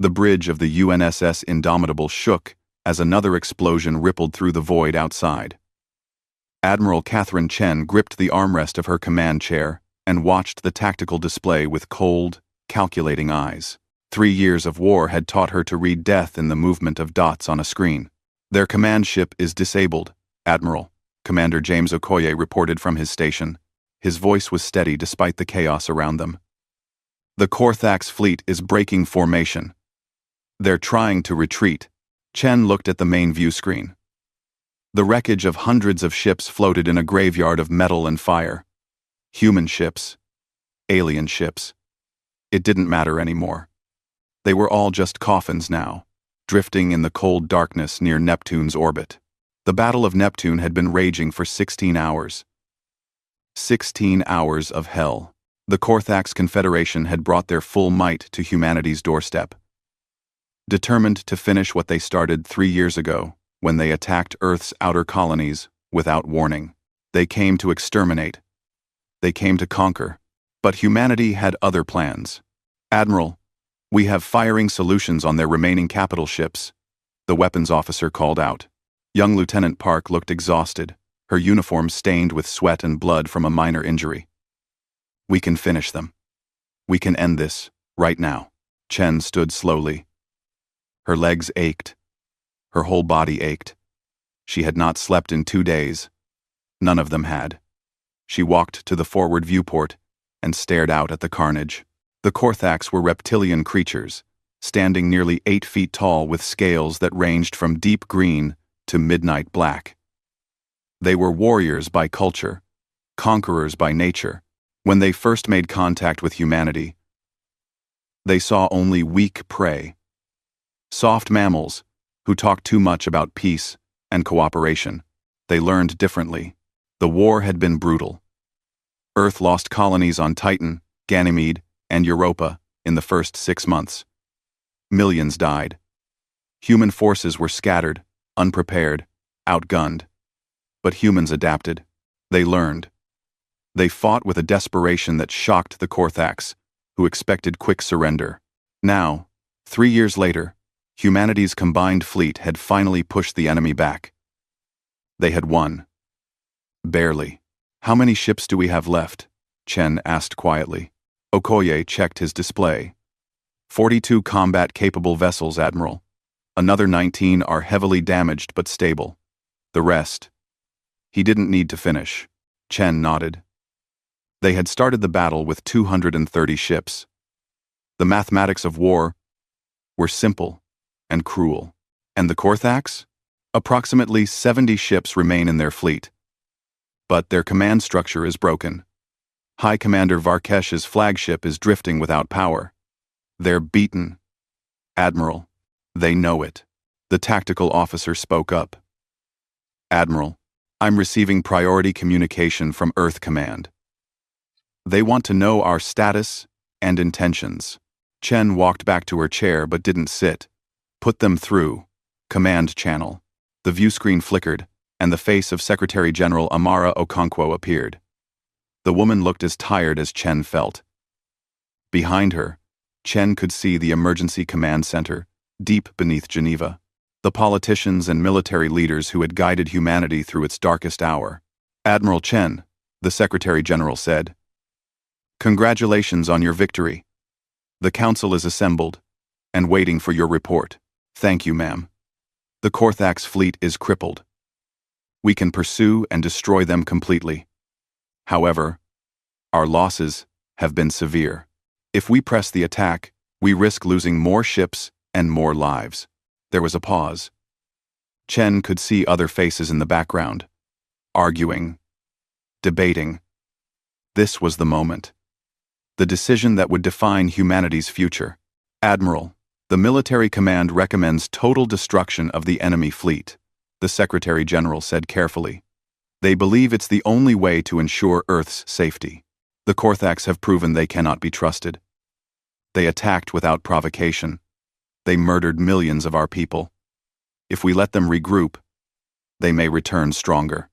The bridge of the UNSS Indomitable shook as another explosion rippled through the void outside. Admiral Catherine Chen gripped the armrest of her command chair and watched the tactical display with cold, calculating eyes. 3 years of war had taught her to read death in the movement of dots on a screen. "Their command ship is disabled, Admiral," Commander James Okoye reported from his station. His voice was steady despite the chaos around them. "The Korthax fleet is breaking formation. They're trying to retreat." Chen looked at the main view screen. The wreckage of hundreds of ships floated in a graveyard of metal and fire. Human ships. Alien ships. It didn't matter anymore. They were all just coffins now, drifting in the cold darkness near Neptune's orbit. The Battle of Neptune had been raging for 16 hours. 16 hours of hell. The Korthax Confederation had brought their full might to humanity's doorstep. Determined to finish what they started 3 years ago, when they attacked Earth's outer colonies without warning. They came to exterminate. They came to conquer. But humanity had other plans. "Admiral, we have firing solutions on their remaining capital ships," the weapons officer called out. Young Lieutenant Park looked exhausted, her uniform stained with sweat and blood from a minor injury. "We can finish them. We can end this, right now." Chen stood slowly. Her legs ached. Her whole body ached. She had not slept in 2 days. None of them had. She walked to the forward viewport and stared out at the carnage. The Korthax were reptilian creatures, standing nearly 8 feet tall with scales that ranged from deep green to midnight black. They were warriors by culture, conquerors by nature. When they first made contact with humanity, they saw only weak prey. Soft mammals who talked too much about peace and cooperation. They learned differently. The war had been brutal. Earth lost colonies on Titan, Ganymede, and Europa in the first 6 months. Millions died. Human forces were scattered, unprepared, outgunned. But humans adapted. They learned. They fought with a desperation that shocked the Korthax, who expected quick surrender. Now, 3 years later, humanity's combined fleet had finally pushed the enemy back. They had won. Barely. "How many ships do we have left?" Chen asked quietly. Okoye checked his display. 42 combat-capable vessels, Admiral. Another 19 are heavily damaged but stable. The rest. He didn't need to finish. Chen nodded. They had started the battle with 230 ships. The mathematics of war were simple and cruel. And the Korthax? Approximately 70 ships remain in their fleet. But their command structure is broken. High Commander Varkesh's flagship is drifting without power. They're beaten. Admiral, they know it. The tactical officer spoke up. "Admiral, I'm receiving priority communication from Earth Command. They want to know our status and intentions." Chen walked back to her chair but didn't sit. "Put them through. Command channel." The view screen flickered, and the face of Secretary General Amara Okonkwo appeared. The woman looked as tired as Chen felt. Behind her, Chen could see the Emergency Command Center, deep beneath Geneva. The politicians and military leaders who had guided humanity through its darkest hour. "Admiral Chen," the Secretary General said, "congratulations on your victory. The Council is assembled and waiting for your report." "Thank you, ma'am. The Korthax fleet is crippled. We can pursue and destroy them completely. However, our losses have been severe. If we press the attack, we risk losing more ships and more lives." There was a pause. Chen could see other faces in the background, arguing, debating. This was the moment. The decision that would define humanity's future. "Admiral, the military command recommends total destruction of the enemy fleet," the Secretary General said carefully. "They believe it's the only way to ensure Earth's safety. The Korthax have proven they cannot be trusted. They attacked without provocation. They murdered millions of our people. If we let them regroup, they may return stronger."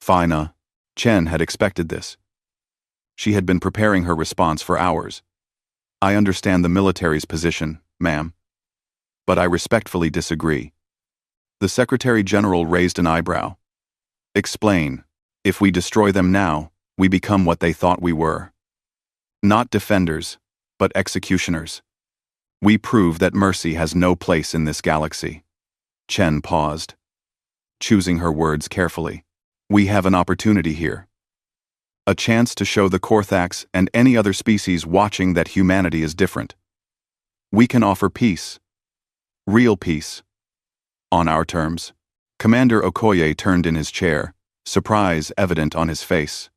Fina. Chen had expected this. She had been preparing her response for hours. "I understand the military's position, ma'am. But I respectfully disagree. The Secretary General raised an eyebrow. Explain. If we destroy them now, we become what they thought we were. Not defenders, but executioners. We prove that mercy has no place in this galaxy. Chen paused, choosing her words carefully. We have an opportunity here. A chance to show the Korthax and any other species watching that humanity is different. We can offer peace. Real peace. On our terms. Commander Okoye turned in his chair, surprise evident on his face.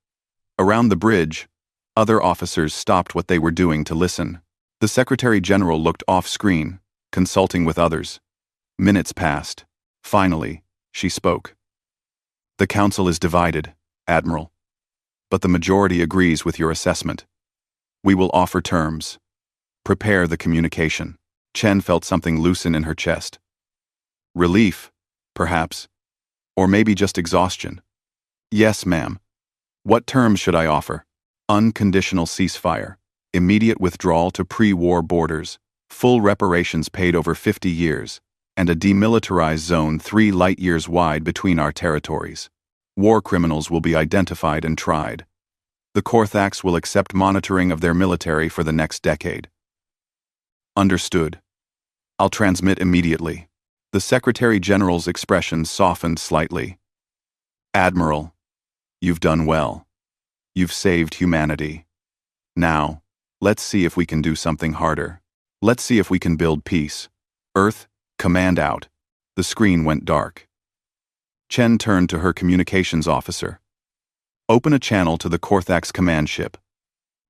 Around the bridge, other officers stopped what they were doing to listen. The Secretary General looked off-screen, consulting with others. Minutes passed. Finally, she spoke. The Council is divided, Admiral. But the majority agrees with your assessment. We will offer terms. Prepare the communication. Chen felt something loosen in her chest. Relief, perhaps. Or maybe just exhaustion. Yes, ma'am. What terms should I offer? Unconditional ceasefire, immediate withdrawal to pre-war borders, full reparations paid over 50 years, and a demilitarized zone 3 light-years wide between our territories. War criminals will be identified and tried. The Korthax will accept monitoring of their military for the next decade. Understood. I'll transmit immediately. The Secretary General's expression softened slightly. Admiral, you've done well. You've saved humanity. Now, let's see if we can do something harder. Let's see if we can build peace. Earth, command out. The screen went dark. Chen turned to her communications officer. Open a channel to the Korthax command ship.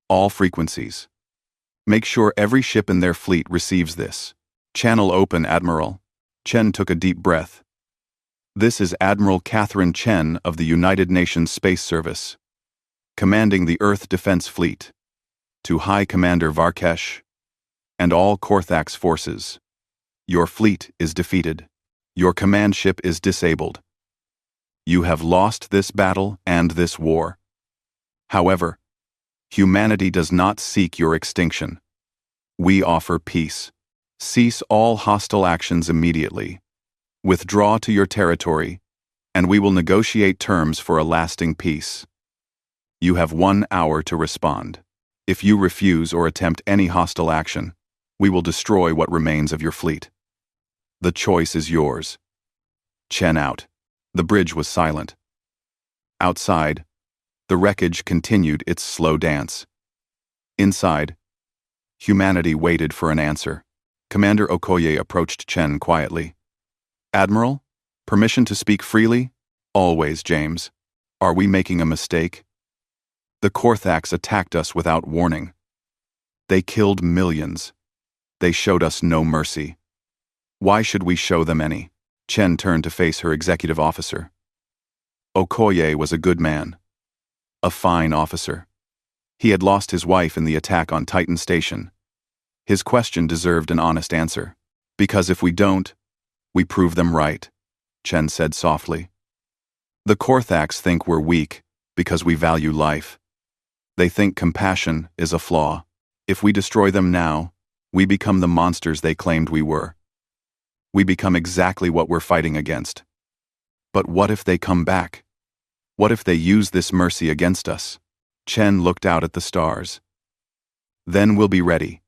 All frequencies. Make sure every ship in their fleet receives this. Channel open, Admiral. Chen took a deep breath. This is Admiral Catherine Chen of the United Nations Space Service, commanding the Earth Defense Fleet. To High Commander Varkesh and all Korthax forces. Your fleet is defeated. Your command ship is disabled. You have lost this battle and this war. However, humanity does not seek your extinction. We offer peace. Cease all hostile actions immediately. Withdraw to your territory, and we will negotiate terms for a lasting peace. You have 1 hour to respond. If you refuse or attempt any hostile action, we will destroy what remains of your fleet. The choice is yours. Chen out. The bridge was silent. Outside, the wreckage continued its slow dance. Inside, humanity waited for an answer. Commander Okoye approached Chen quietly. Admiral, permission to speak freely? Always, James. Are we making a mistake? The Korthax attacked us without warning. They killed millions. They showed us no mercy. Why should we show them any? Chen turned to face her executive officer. Okoye was a good man. A fine officer. He had lost his wife in the attack on Titan Station. His question deserved an honest answer. Because if we don't, we prove them right, Chen said softly. The Korthax think we're weak because we value life. They think compassion is a flaw. If we destroy them now, we become the monsters they claimed we were. We become exactly what we're fighting against. But what if they come back? What if they use this mercy against us? Chen looked out at the stars. Then we'll be ready.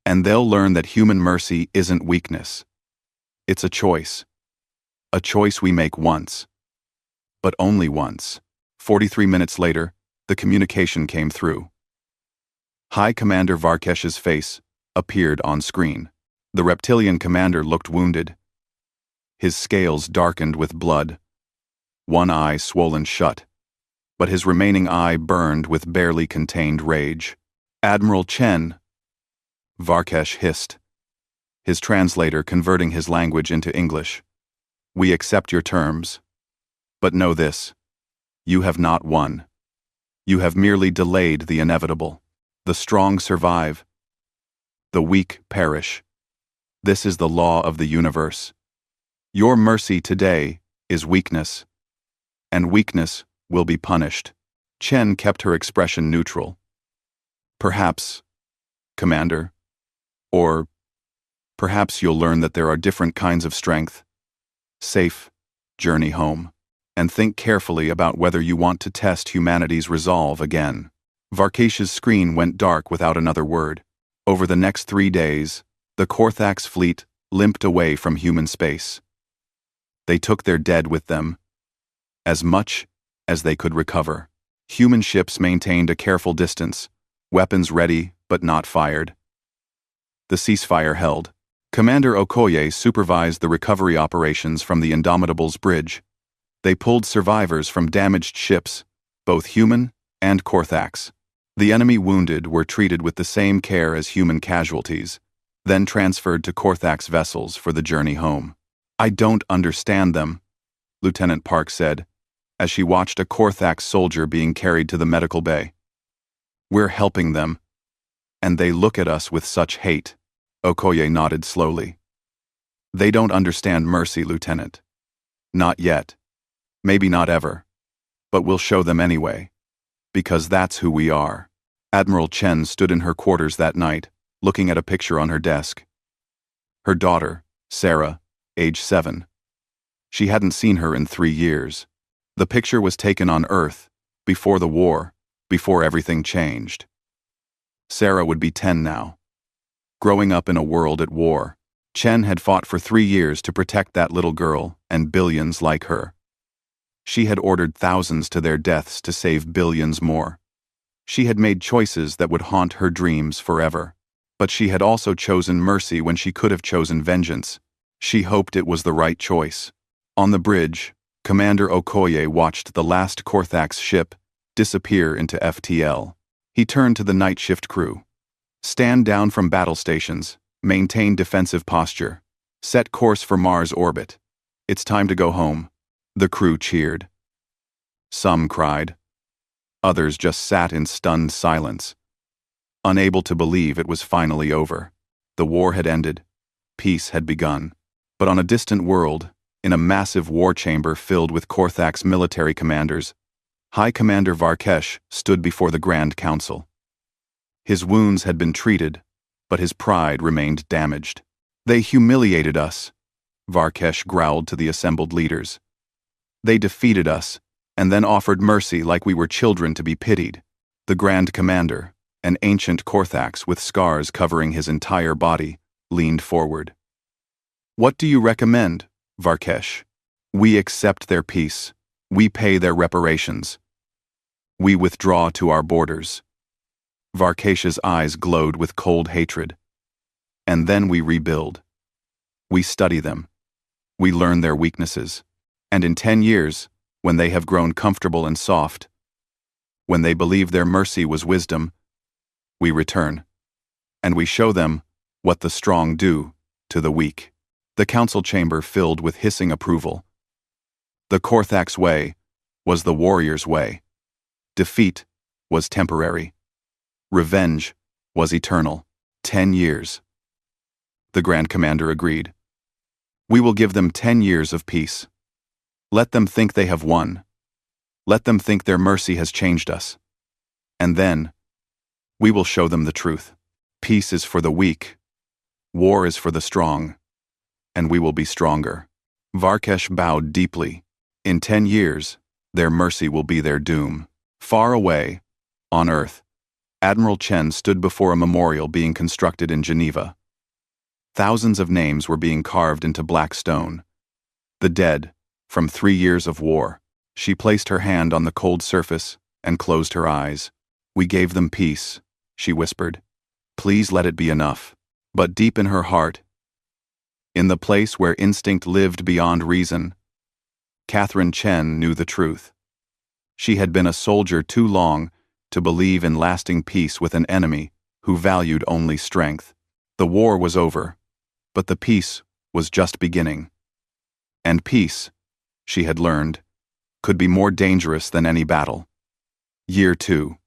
And they'll learn that human mercy isn't weakness. It's a choice. A choice we make once. But only once. 43 minutes later, the communication came through. High Commander Varkesh's face appeared on screen. The reptilian commander looked wounded. His scales darkened with blood. One eye swollen shut, but his remaining eye burned with barely contained rage. Admiral Chen, Varkesh hissed, his translator converting his language into English. We accept your terms. But know this. You have not won. You have merely delayed the inevitable. The strong survive. The weak perish. This is the law of the universe. Your mercy today is weakness, and weakness will be punished. Chen kept her expression neutral. Perhaps, Commander, or Perhaps you'll learn that there are different kinds of strength. Safe, journey home. And think carefully about whether you want to test humanity's resolve again. Varkesh's screen went dark without another word. Over the next 3 days, the Korthax fleet limped away from human space. They took their dead with them, as much as they could recover. Human ships maintained a careful distance, weapons ready but not fired. The ceasefire held. Commander Okoye supervised the recovery operations from the Indomitable's bridge. They pulled survivors from damaged ships, both human and Korthax. The enemy wounded were treated with the same care as human casualties, then transferred to Korthax vessels for the journey home. "I don't understand them," Lieutenant Park said, as she watched a Korthax soldier being carried to the medical bay. "We're helping them, and they look at us with such hate." Okoye nodded slowly. "They don't understand mercy, Lieutenant. Not yet. Maybe not ever. But we'll show them anyway. Because that's who we are." Admiral Chen stood in her quarters that night, looking at a picture on her desk. Her daughter, Sarah, age 7. She hadn't seen her in 3 years. The picture was taken on Earth, before the war, before everything changed. Sarah would be 10 now. Growing up in a world at war, Chen had fought for 3 years to protect that little girl and billions like her. She had ordered thousands to their deaths to save billions more. She had made choices that would haunt her dreams forever. But she had also chosen mercy when she could have chosen vengeance. She hoped it was the right choice. On the bridge, Commander Okoye watched the last Korthax ship disappear into FTL. He turned to the night shift crew. "Stand down from battle stations, maintain defensive posture, set course for Mars orbit. It's time to go home." The crew cheered. Some cried. Others just sat in stunned silence, unable to believe it was finally over. The war had ended. Peace had begun. But on a distant world, in a massive war chamber filled with Korthax military commanders, High Commander Varkesh stood before the Grand Council. His wounds had been treated, but his pride remained damaged. "They humiliated us," Varkesh growled to the assembled leaders. "They defeated us, and then offered mercy like we were children to be pitied." The Grand Commander, an ancient Korthax with scars covering his entire body, leaned forward. "What do you recommend, Varkesh?" "We accept their peace. We pay their reparations. We withdraw to our borders." Varkesh's eyes glowed with cold hatred. "And then we rebuild. We study them. We learn their weaknesses. And in 10 years, when they have grown comfortable and soft, when they believe their mercy was wisdom, we return. And we show them what the strong do to the weak." The council chamber filled with hissing approval. The Korthax way was the warrior's way. Defeat was temporary. Revenge was eternal. 10 years. The Grand Commander agreed. "We will give them 10 years of peace. Let them think they have won. Let them think their mercy has changed us. And then, we will show them the truth. Peace is for the weak. War is for the strong. And we will be stronger." Varkesh bowed deeply. In 10 years, their mercy will be their doom. Far away, on Earth, Admiral Chen stood before a memorial being constructed in Geneva. Thousands of names were being carved into black stone. The dead, from 3 years of war. She placed her hand on the cold surface and closed her eyes. "We gave them peace," she whispered. "Please let it be enough." But deep in her heart, in the place where instinct lived beyond reason, Catherine Chen knew the truth. She had been a soldier too long to believe in lasting peace with an enemy who valued only strength. The war was over, but the peace was just beginning. And peace, she had learned, could be more dangerous than any battle. Year 2.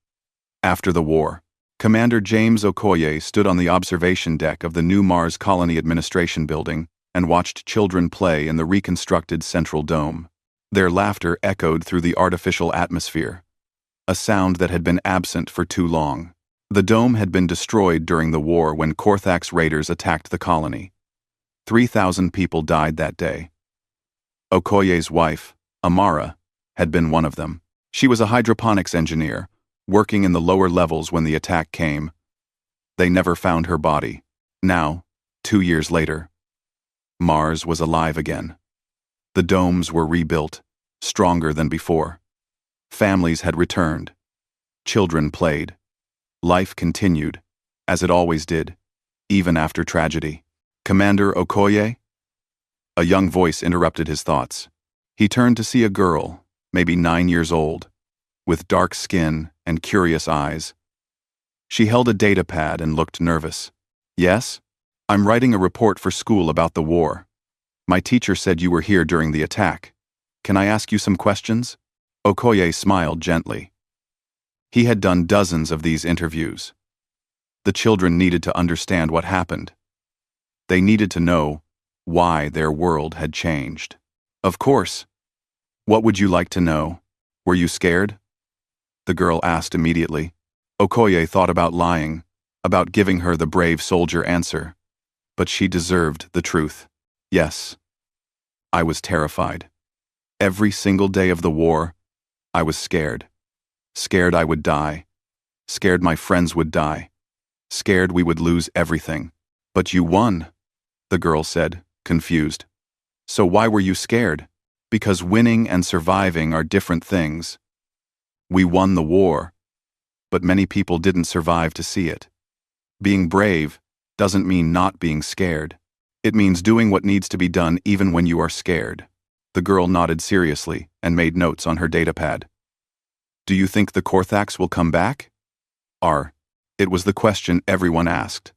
After the war, Commander James Okoye stood on the observation deck of the new Mars Colony Administration building and watched children play in the reconstructed central dome. Their laughter echoed through the artificial atmosphere, a sound that had been absent for too long. The dome had been destroyed during the war when Korthax raiders attacked the colony. 3,000 people died that day. Okoye's wife, Amara, had been one of them. She was a hydroponics engineer, working in the lower levels when the attack came. They never found her body. Now, 2 years later, Mars was alive again. The domes were rebuilt, stronger than before. Families had returned. Children played. Life continued, as it always did, even after tragedy. "Commander Okoye?" A young voice interrupted his thoughts. He turned to see a girl, maybe 9 years old, with dark skin and curious eyes. She held a data pad and looked nervous. "Yes? I'm writing a report for school about the war. My teacher said you were here during the attack. Can I ask you some questions?" Okoye smiled gently. He had done dozens of these interviews. The children needed to understand what happened. They needed to know why their world had changed. "Of course. What would you like to know? Were you scared?" the girl asked immediately. Okoye thought about lying, about giving her the brave soldier answer. But she deserved the truth. "Yes. I was terrified. Every single day of the war, I was scared. Scared I would die. Scared my friends would die. Scared we would lose everything. But you won," the girl said, confused. "So why were you scared?" "Because winning and surviving are different things. We won the war, but many people didn't survive to see it. Being brave doesn't mean not being scared. It means doing what needs to be done even when you are scared." The girl nodded seriously and made notes on her datapad. "Do you think the Korthax will come back?" It was the question everyone asked.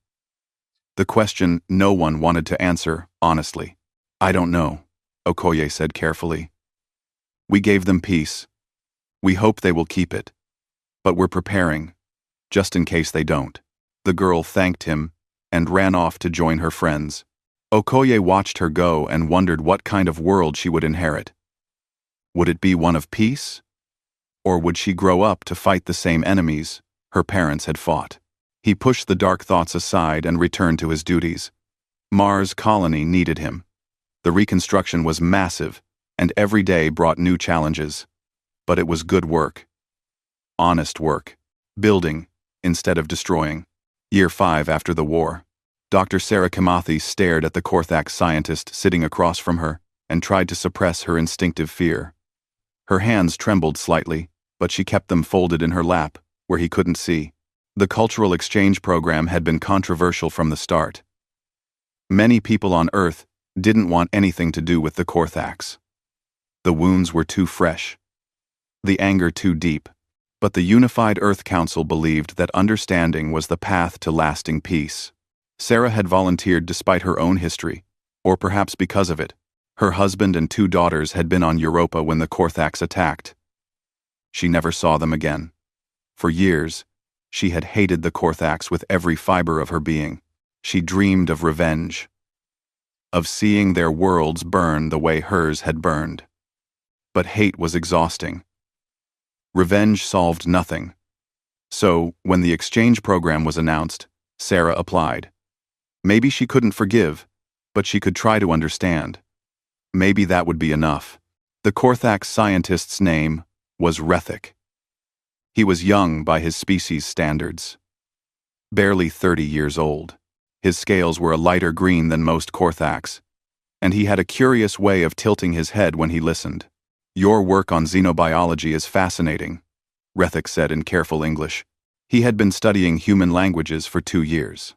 The question no one wanted to answer, honestly. "I don't know," Okoye said carefully. "We gave them peace. We hope they will keep it. But we're preparing, just in case they don't." The girl thanked him and ran off to join her friends. Okoye watched her go and wondered what kind of world she would inherit. Would it be one of peace? Or would she grow up to fight the same enemies her parents had fought? He pushed the dark thoughts aside and returned to his duties. Mars' colony needed him. The reconstruction was massive, and every day brought new challenges. But it was good work. Honest work. Building, instead of destroying. Year 5 after the war. Dr. Sarah Kimathi stared at the Korthax scientist sitting across from her and tried to suppress her instinctive fear. Her hands trembled slightly, but she kept them folded in her lap, where he couldn't see. The cultural exchange program had been controversial from the start. Many people on Earth didn't want anything to do with the Korthax. The wounds were too fresh. The anger too deep. But the Unified Earth Council believed that understanding was the path to lasting peace. Sarah had volunteered despite her own history, or perhaps because of it. Her husband and 2 daughters had been on Europa when the Korthax attacked. She never saw them again. For years, she had hated the Korthax with every fiber of her being. She dreamed of revenge. Of seeing their worlds burn the way hers had burned. But hate was exhausting. Revenge solved nothing. So, when the exchange program was announced, Sarah applied. Maybe she couldn't forgive, but she could try to understand. Maybe that would be enough. The Korthax scientist's name was Rethik. He was young by his species' standards. Barely 30 years old. His scales were a lighter green than most Korthax, and he had a curious way of tilting his head when he listened. "Your work on xenobiology is fascinating," Rethik said in careful English. He had been studying human languages for 2 years.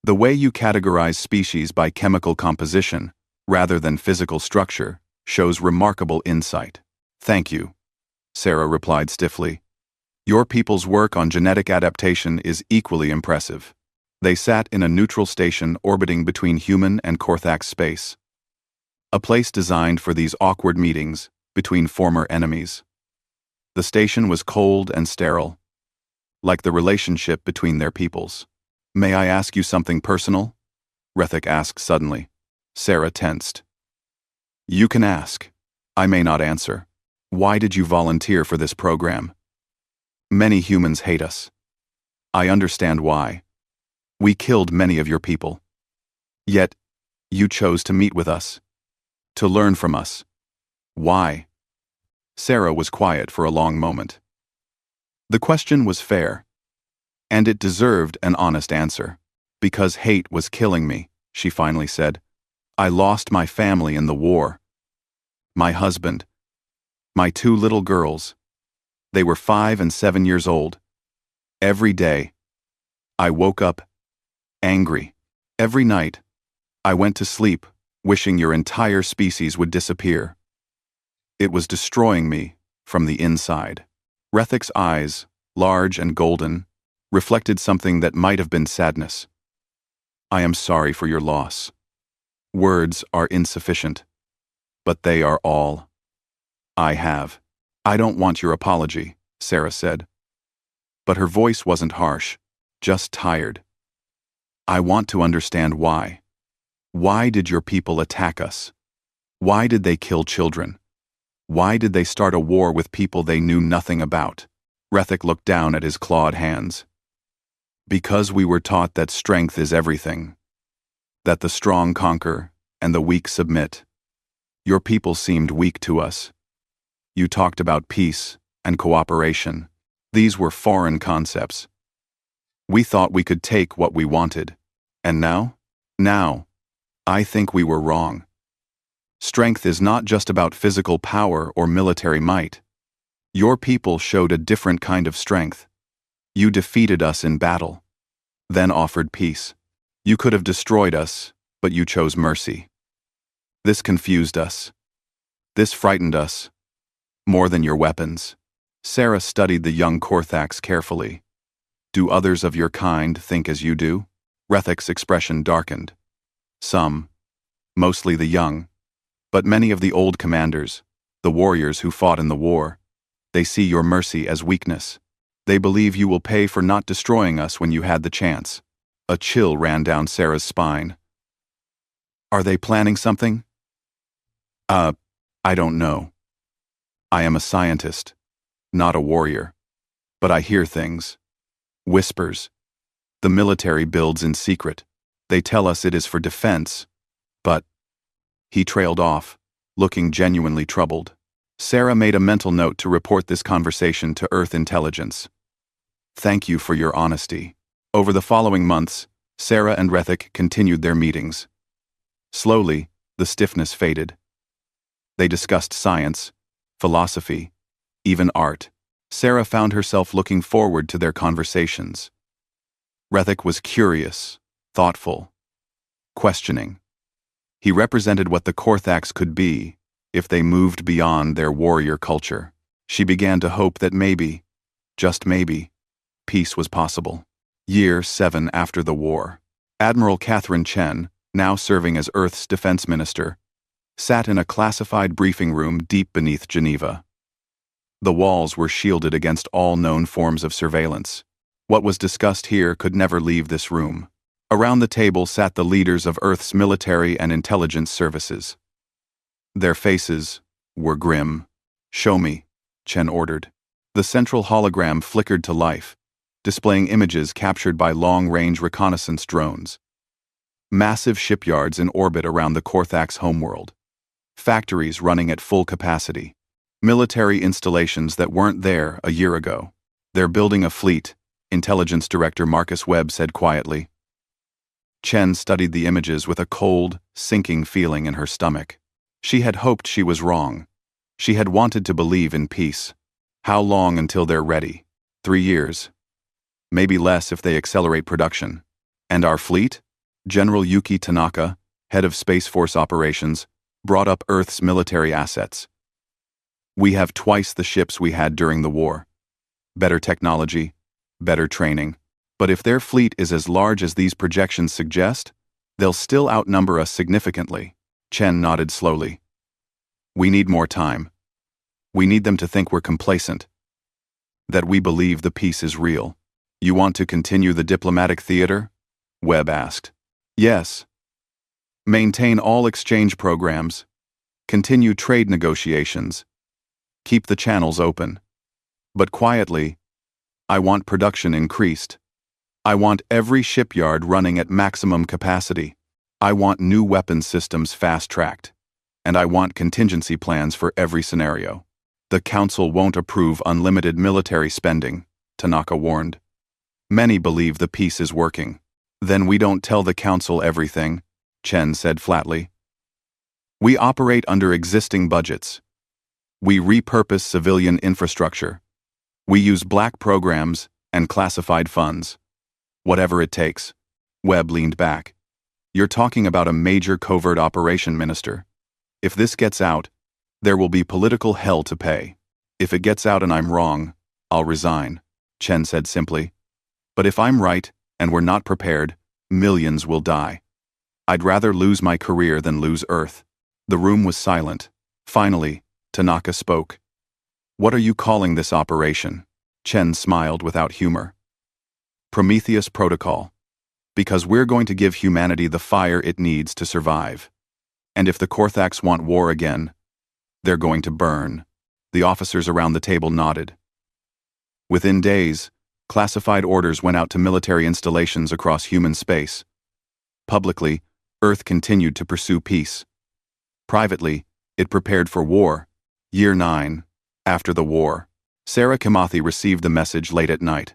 "The way you categorize species by chemical composition, rather than physical structure, shows remarkable insight." "Thank you," Sarah replied stiffly. "Your people's work on genetic adaptation is equally impressive." They sat in a neutral station orbiting between human and Korthax space. A place designed for these awkward meetings between former enemies. The station was cold and sterile, like the relationship between their peoples. "May I ask you something personal?" Rethik asked suddenly. Sarah tensed. "You can ask. I may not answer. Why did you volunteer for this program?" "Many humans hate us. I understand why. We killed many of your people. Yet, You chose to meet with us. To learn from us. Why? Sarah was quiet for a long moment. The question was fair. And it deserved an honest answer. Because hate was killing me, she finally said. I lost my family in the war. My husband. My 2 little girls. They were 5 and 7 years old. Every day, I woke up angry. Every night, I went to sleep, wishing your entire species would disappear. It was destroying me from the inside. Rethek's eyes, large and golden, reflected something that might have been sadness. I am sorry for your loss. Words are insufficient, but they are all I have. I don't want your apology, Sarah said. But her voice wasn't harsh, just tired. I want to understand why. Why did your people attack us? Why did they kill children? Why did they start a war with people they knew nothing about? Rethek looked down at his clawed hands. Because we were taught that strength is everything. That the strong conquer and the weak submit. Your people seemed weak to us. You talked about peace and cooperation. These were foreign concepts. We thought we could take what we wanted. And now? Now, I think we were wrong. Strength is not just about physical power or military might. Your people showed a different kind of strength. You defeated us in battle, then offered peace. You could have destroyed us, but you chose mercy. This confused us. This frightened us. More than your weapons. Sarah studied the young Korthax carefully. Do others of your kind think as you do? Rethek's expression darkened. Some, mostly the young, but many of the old commanders, the warriors who fought in the war, they see your mercy as weakness. They believe you will pay for not destroying us when you had the chance. A chill ran down Sarah's spine. Are they planning something? I don't know. I am a scientist, not a warrior. But I hear things. Whispers. The military builds in secret. They tell us it is for defense. But... He trailed off, looking genuinely troubled. Sarah made a mental note to report this conversation to Earth Intelligence. Thank you for your honesty. Over the following months, Sarah and Rethek continued their meetings. Slowly, the stiffness faded. They discussed science, philosophy, even art. Sarah found herself looking forward to their conversations. Rethek was curious, thoughtful, questioning. He represented what the Korthax could be if they moved beyond their warrior culture. She began to hope that maybe, just maybe, peace was possible. Year 7 after the war, Admiral Catherine Chen, now serving as Earth's defense minister, sat in a classified briefing room deep beneath Geneva. The walls were shielded against all known forms of surveillance. What was discussed here could never leave this room. Around the table sat the leaders of Earth's military and intelligence services. Their faces were grim. Show me, Chen ordered. The central hologram flickered to life, displaying images captured by long-range reconnaissance drones. Massive shipyards in orbit around the Korthax homeworld. Factories running at full capacity. Military installations that weren't there a year ago. They're building a fleet, Intelligence Director Marcus Webb said quietly. Chen studied the images with a cold, sinking feeling in her stomach. She had hoped she was wrong. She had wanted to believe in peace. How long until they're ready? 3 years. Maybe less if they accelerate production. And our fleet? General Yuki Tanaka, head of Space Force Operations, brought up Earth's military assets. We have twice the ships we had during the war. Better technology, better training. But if their fleet is as large as these projections suggest, they'll still outnumber us significantly. Chen nodded slowly. We need more time. We need them to think we're complacent. That we believe the peace is real. You want to continue the diplomatic theater? Webb asked. Yes. Maintain all exchange programs. Continue trade negotiations. Keep the channels open. But quietly, I want production increased. I want every shipyard running at maximum capacity. I want new weapons systems fast-tracked, and I want contingency plans for every scenario. The Council won't approve unlimited military spending, Tanaka warned. Many believe the peace is working. Then we don't tell the Council everything, Chen said flatly. We operate under existing budgets. We repurpose civilian infrastructure. We use black programs and classified funds. Whatever it takes. Webb leaned back. You're talking about a major covert operation, Minister. If this gets out, there will be political hell to pay. If it gets out and I'm wrong, I'll resign, Chen said simply. But if I'm right, and we're not prepared, millions will die. I'd rather lose my career than lose Earth. The room was silent. Finally, Tanaka spoke. What are you calling this operation? Chen smiled without humor. Prometheus Protocol. Because we're going to give humanity the fire it needs to survive. And if the Korthax want war again, they're going to burn. The officers around the table nodded. Within days, classified orders went out to military installations across human space. Publicly, Earth continued to pursue peace. Privately, it prepared for war. Year 9, after the war. Sarah Kimathi received the message late at night.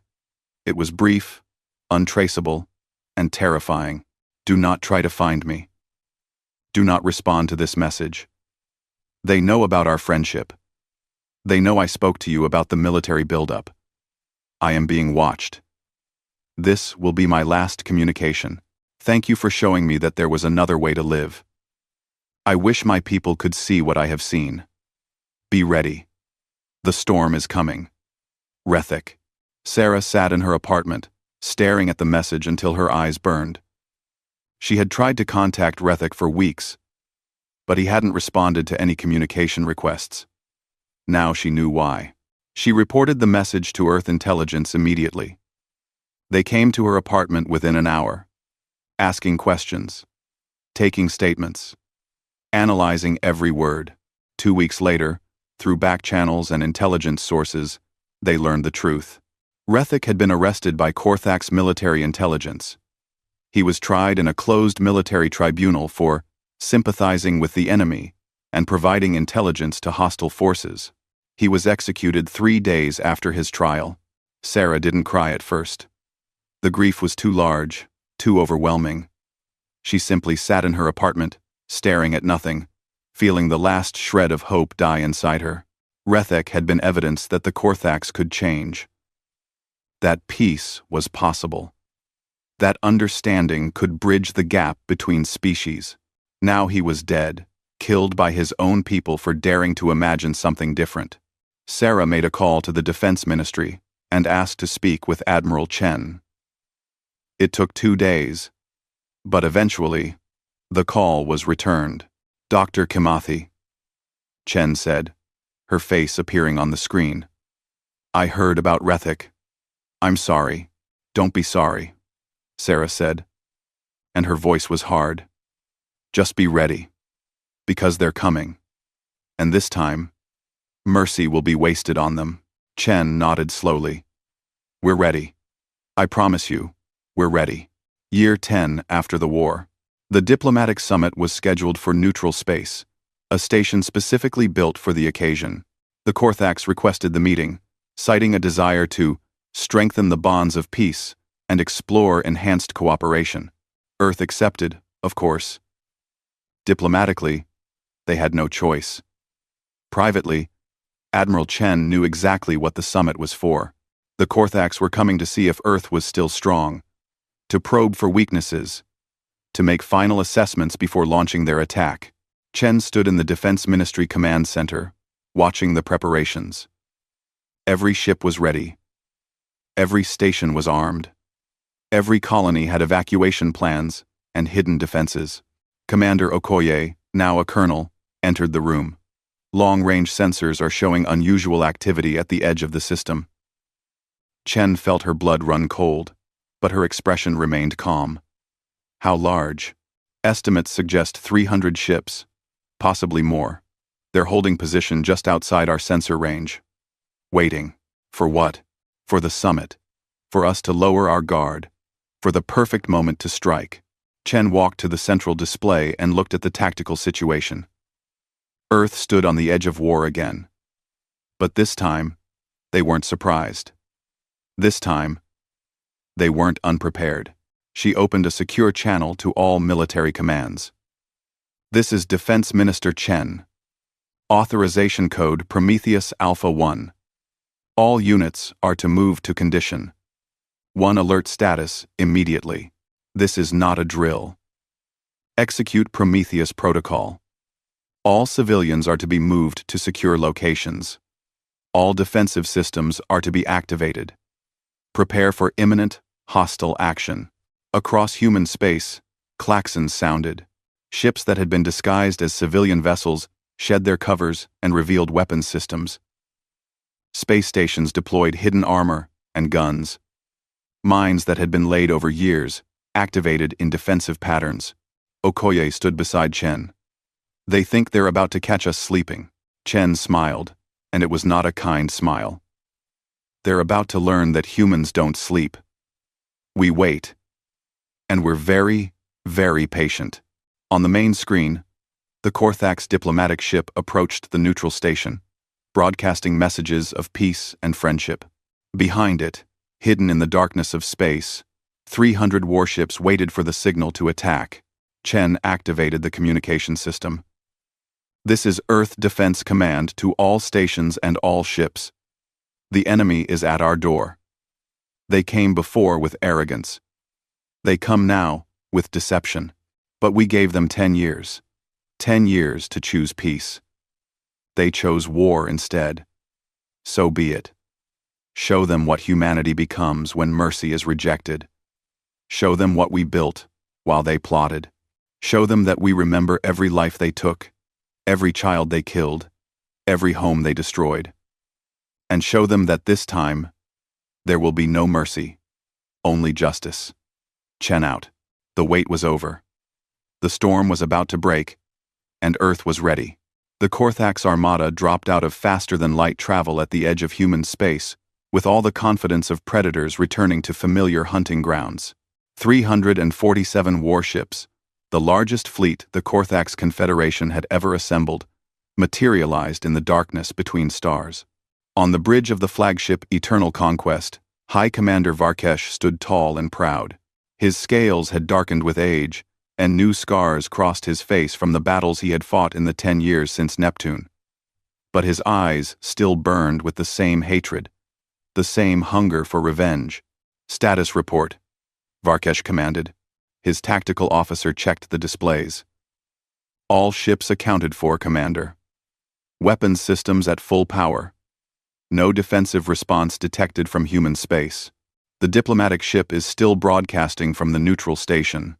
It was brief, untraceable, and terrifying. Do not try to find me. Do not respond to this message. They know about our friendship. They know I spoke to you about the military buildup. I am being watched. This will be my last communication. Thank you for showing me that there was another way to live. I wish my people could see what I have seen. Be ready. The storm is coming. Rethik. Sarah sat in her apartment, staring at the message until her eyes burned. She had tried to contact Rethik for weeks, but he hadn't responded to any communication requests. Now she knew why. She reported the message to Earth Intelligence immediately. They came to her apartment within an hour, asking questions, taking statements, analyzing every word. 2 weeks later, through back channels and intelligence sources, they learned the truth. Rethik had been arrested by Korthax military intelligence. He was tried in a closed military tribunal for sympathizing with the enemy and providing intelligence to hostile forces. He was executed 3 days after his trial. Sarah didn't cry at first. The grief was too large, too overwhelming. She simply sat in her apartment, staring at nothing, feeling the last shred of hope die inside her. Rethik had been evidence that the Korthax could change. That peace was possible. That understanding could bridge the gap between species. Now he was dead, killed by his own people for daring to imagine something different. Sarah made a call to the Defense Ministry and asked to speak with Admiral Chen. It took 2 days, but eventually, the call was returned. Dr. Kimathi, Chen said, her face appearing on the screen. I heard about Rethik. I'm sorry. Don't be sorry, Sarah said, and her voice was hard. Just be ready, because they're coming. And this time, mercy will be wasted on them. Chen nodded slowly. We're ready. I promise you, we're ready. Year 10 after the war. The diplomatic summit was scheduled for neutral space, a station specifically built for the occasion. The Korthax requested the meeting, citing a desire to strengthen the bonds of peace and explore enhanced cooperation. Earth accepted, of course. Diplomatically, they had no choice. Privately, Admiral Chen knew exactly what the summit was for. The Korthax were coming to see if Earth was still strong, to probe for weaknesses, to make final assessments before launching their attack. Chen stood in the Defense Ministry Command Center, watching the preparations. Every ship was ready. Every station was armed. Every colony had evacuation plans and hidden defenses. Commander Okoye, now a colonel, entered the room. Long-range sensors are showing unusual activity at the edge of the system. Chen felt her blood run cold, but her expression remained calm. How large? Estimates suggest 300 ships, possibly more. They're holding position just outside our sensor range. Waiting. For what? For the summit. For us to lower our guard. For the perfect moment to strike. Chen walked to the central display and looked at the tactical situation. Earth stood on the edge of war again. But this time, they weren't surprised. This time, they weren't unprepared. She opened a secure channel to all military commands. This is Defense Minister Chen. Authorization code Prometheus Alpha 1. All units are to move to condition. 1 alert status immediately. This is not a drill. Execute Prometheus protocol. All civilians are to be moved to secure locations. All defensive systems are to be activated. Prepare for imminent, hostile action. Across human space, klaxons sounded. Ships that had been disguised as civilian vessels shed their covers and revealed weapons systems. Space stations deployed hidden armor and guns. Mines that had been laid over years activated in defensive patterns. Okoye stood beside Chen. They think they're about to catch us sleeping. Chen smiled, and it was not a kind smile. They're about to learn that humans don't sleep. We wait. And we're very, very patient. On the main screen, the Korthax diplomatic ship approached the neutral station, broadcasting messages of peace and friendship. Behind it, hidden in the darkness of space, 300 warships waited for the signal to attack. Chen activated the communication system. This is Earth Defense Command to all stations and all ships. The enemy is at our door. They came before with arrogance. They come now with deception. But we gave them 10 years. 10 years to choose peace. They chose war instead. So be it. Show them what humanity becomes when mercy is rejected. Show them what we built while they plotted. Show them that we remember every life they took, every child they killed, every home they destroyed. And show them that this time, there will be no mercy, only justice. Chen out. The wait was over. The storm was about to break, and Earth was ready. The Korthax Armada dropped out of faster-than-light travel at the edge of human space, with all the confidence of predators returning to familiar hunting grounds. 347 warships, the largest fleet the Korthax Confederation had ever assembled, materialized in the darkness between stars. On the bridge of the flagship Eternal Conquest, High Commander Varkesh stood tall and proud. His scales had darkened with age, and new scars crossed his face from the battles he had fought in the 10 years since Neptune. But his eyes still burned with the same hatred, the same hunger for revenge. Status report, Varkesh commanded. His tactical officer checked the displays. All ships accounted for, Commander. Weapons systems at full power. No defensive response detected from human space. The diplomatic ship is still broadcasting from the neutral station.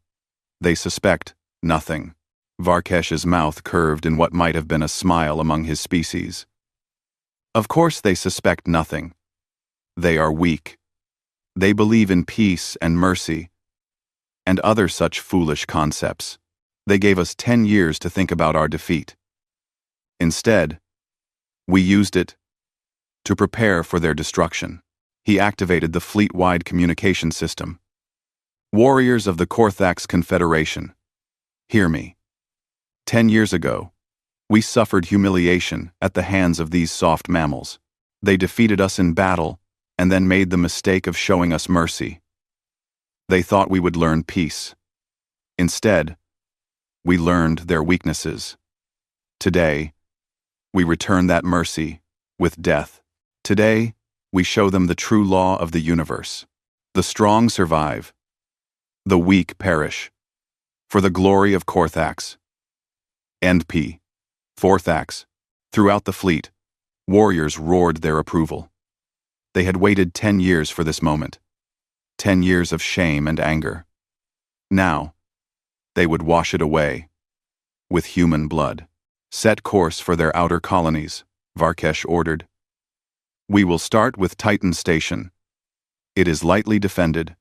They suspect nothing. Varkesh's mouth curved in what might have been a smile among his species. Of course they suspect nothing. They are weak. They believe in peace and mercy, and other such foolish concepts. They gave us 10 years to think about our defeat. Instead, we used it to prepare for their destruction. He activated the fleet-wide communication system. Warriors of the Korthax Confederation, hear me. 10 years ago, we suffered humiliation at the hands of these soft mammals. They defeated us in battle and then made the mistake of showing us mercy. They thought we would learn peace. Instead, we learned their weaknesses. Today, we return that mercy with death. Today, we show them the true law of the universe. The strong survive. The weak perish. For the glory of Korthax. NP. Forthax. Throughout the fleet, warriors roared their approval. They had waited 10 years for this moment. 10 years of shame and anger. Now, they would wash it away. With human blood. Set course for their outer colonies, Varkesh ordered. We will start with Titan Station. It is lightly defended.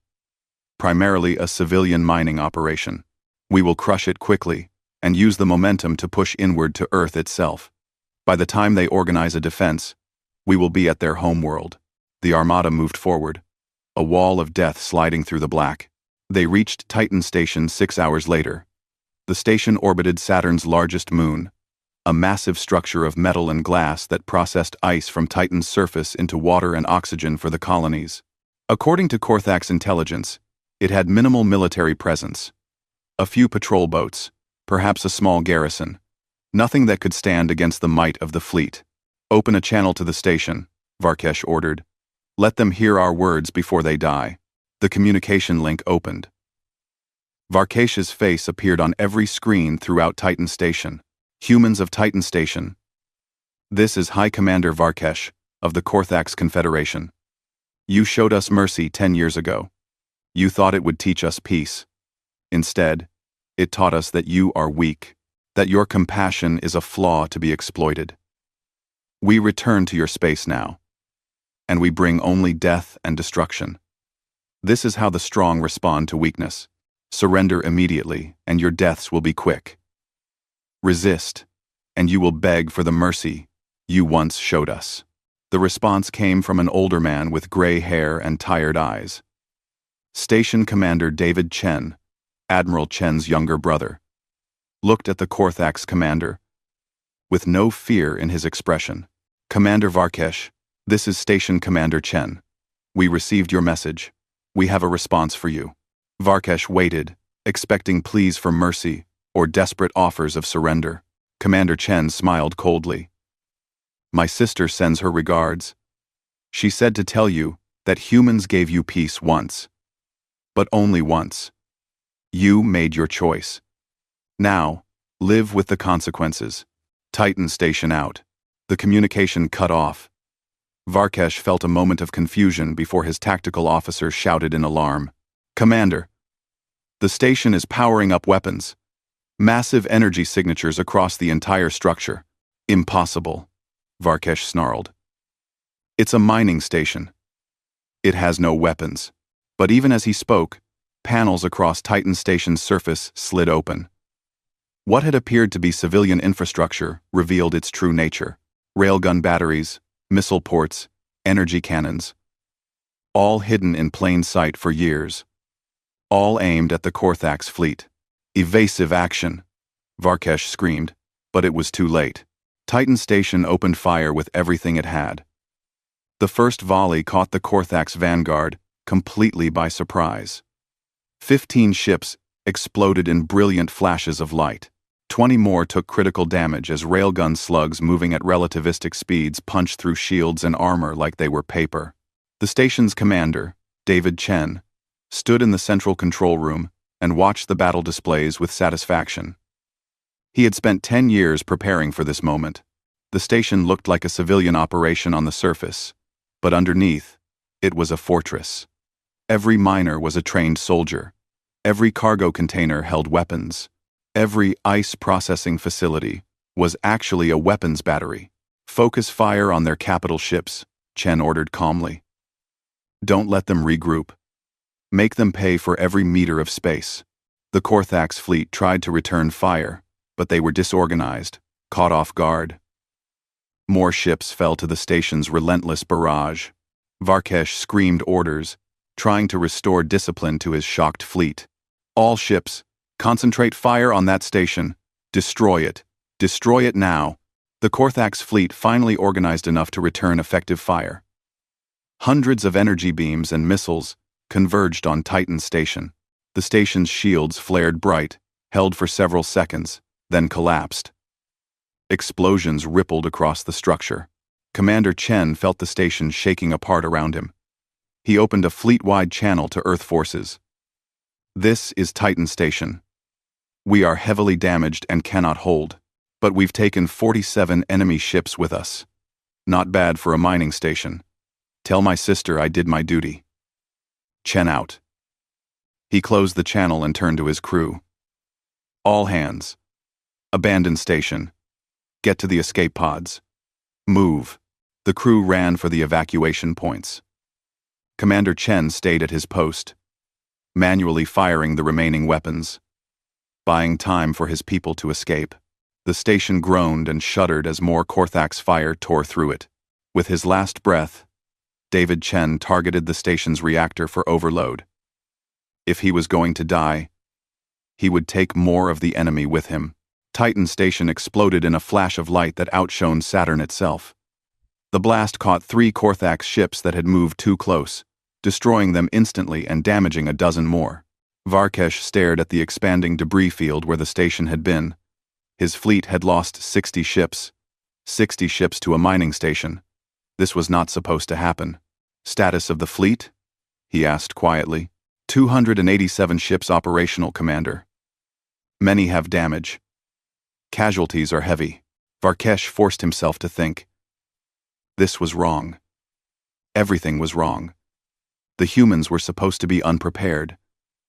Primarily a civilian mining operation. We will crush it quickly and use the momentum to push inward to Earth itself. By the time they organize a defense, we will be at their homeworld. The Armada moved forward, a wall of death sliding through the black. They reached Titan Station 6 hours later. The station orbited Saturn's largest moon, a massive structure of metal and glass that processed ice from Titan's surface into water and oxygen for the colonies. According to Korthak's intelligence, it had minimal military presence. A few patrol boats, perhaps a small garrison. Nothing that could stand against the might of the fleet. "Open a channel to the station," Varkesh ordered. "Let them hear our words before they die." The communication link opened. Varkesh's face appeared on every screen throughout Titan Station. "Humans of Titan Station. This is High Commander Varkesh of the Korthak's Confederation. You showed us mercy 10 years ago. You thought it would teach us peace. Instead, it taught us that you are weak, that your compassion is a flaw to be exploited. We return to your space now, and we bring only death and destruction. This is how the strong respond to weakness. Surrender immediately, and your deaths will be quick. Resist, and you will beg for the mercy you once showed us." The response came from an older man with gray hair and tired eyes. Station Commander David Chen, Admiral Chen's younger brother, looked at the Korthak's commander with no fear in his expression. "Commander Varkesh, this is Station Commander Chen. We received your message. We have a response for you." Varkesh waited, expecting pleas for mercy or desperate offers of surrender. Commander Chen smiled coldly. "My sister sends her regards. She said to tell you that humans gave you peace once. But only once. You made your choice. Now, live with the consequences." Titan Station out. The communication cut off. Varkesh felt a moment of confusion before his tactical officer shouted in alarm. "Commander, the station is powering up weapons. Massive energy signatures across the entire structure. Impossible," Varkesh snarled. "It's a mining station. It has no weapons." But even as he spoke, panels across Titan Station's surface slid open. What had appeared to be civilian infrastructure revealed its true nature. Railgun batteries, missile ports, energy cannons. All hidden in plain sight for years. All aimed at the Korthak's fleet. "Evasive action," Varkesh screamed, but it was too late. Titan Station opened fire with everything it had. The first volley caught the Korthak's vanguard completely by surprise. 15 ships exploded in brilliant flashes of light. 20 more took critical damage as railgun slugs moving at relativistic speeds punched through shields and armor like they were paper. The station's commander, David Chen, stood in the central control room and watched the battle displays with satisfaction. He had spent 10 years preparing for this moment. The station looked like a civilian operation on the surface, but underneath, it was a fortress. Every miner was a trained soldier. Every cargo container held weapons. Every ice processing facility was actually a weapons battery. "Focus fire on their capital ships," Chen ordered calmly. "Don't let them regroup. Make them pay for every meter of space." The Korthak's fleet tried to return fire, but they were disorganized, caught off guard. More ships fell to the station's relentless barrage. Varkesh screamed orders, trying to restore discipline to his shocked fleet. "All ships, concentrate fire on that station. Destroy it. Destroy it now." The Korthak's fleet finally organized enough to return effective fire. Hundreds of energy beams and missiles converged on Titan Station. The station's shields flared bright, held for several seconds, then collapsed. Explosions rippled across the structure. Commander Chen felt the station shaking apart around him. He opened a fleet-wide channel to Earth forces. "This is Titan Station. We are heavily damaged and cannot hold, but we've taken 47 enemy ships with us. Not bad for a mining station. Tell my sister I did my duty." Chen out. He closed the channel and turned to his crew. "All hands. Abandon station. Get to the escape pods. Move." The crew ran for the evacuation points. Commander Chen stayed at his post, manually firing the remaining weapons, buying time for his people to escape. The station groaned and shuddered as more Korthak's fire tore through it. With his last breath, David Chen targeted the station's reactor for overload. If he was going to die, he would take more of the enemy with him. Titan Station exploded in a flash of light that outshone Saturn itself. The blast caught 3 Korthax ships that had moved too close, destroying them instantly and damaging a dozen more. Varkesh stared at the expanding debris field where the station had been. His fleet had lost 60 ships. 60 ships to a mining station. This was not supposed to happen. Status of the fleet? He asked quietly. 287 ships operational, Commander. Many have damage. Casualties are heavy. Varkesh forced himself to think. This was wrong. Everything was wrong. The humans were supposed to be unprepared,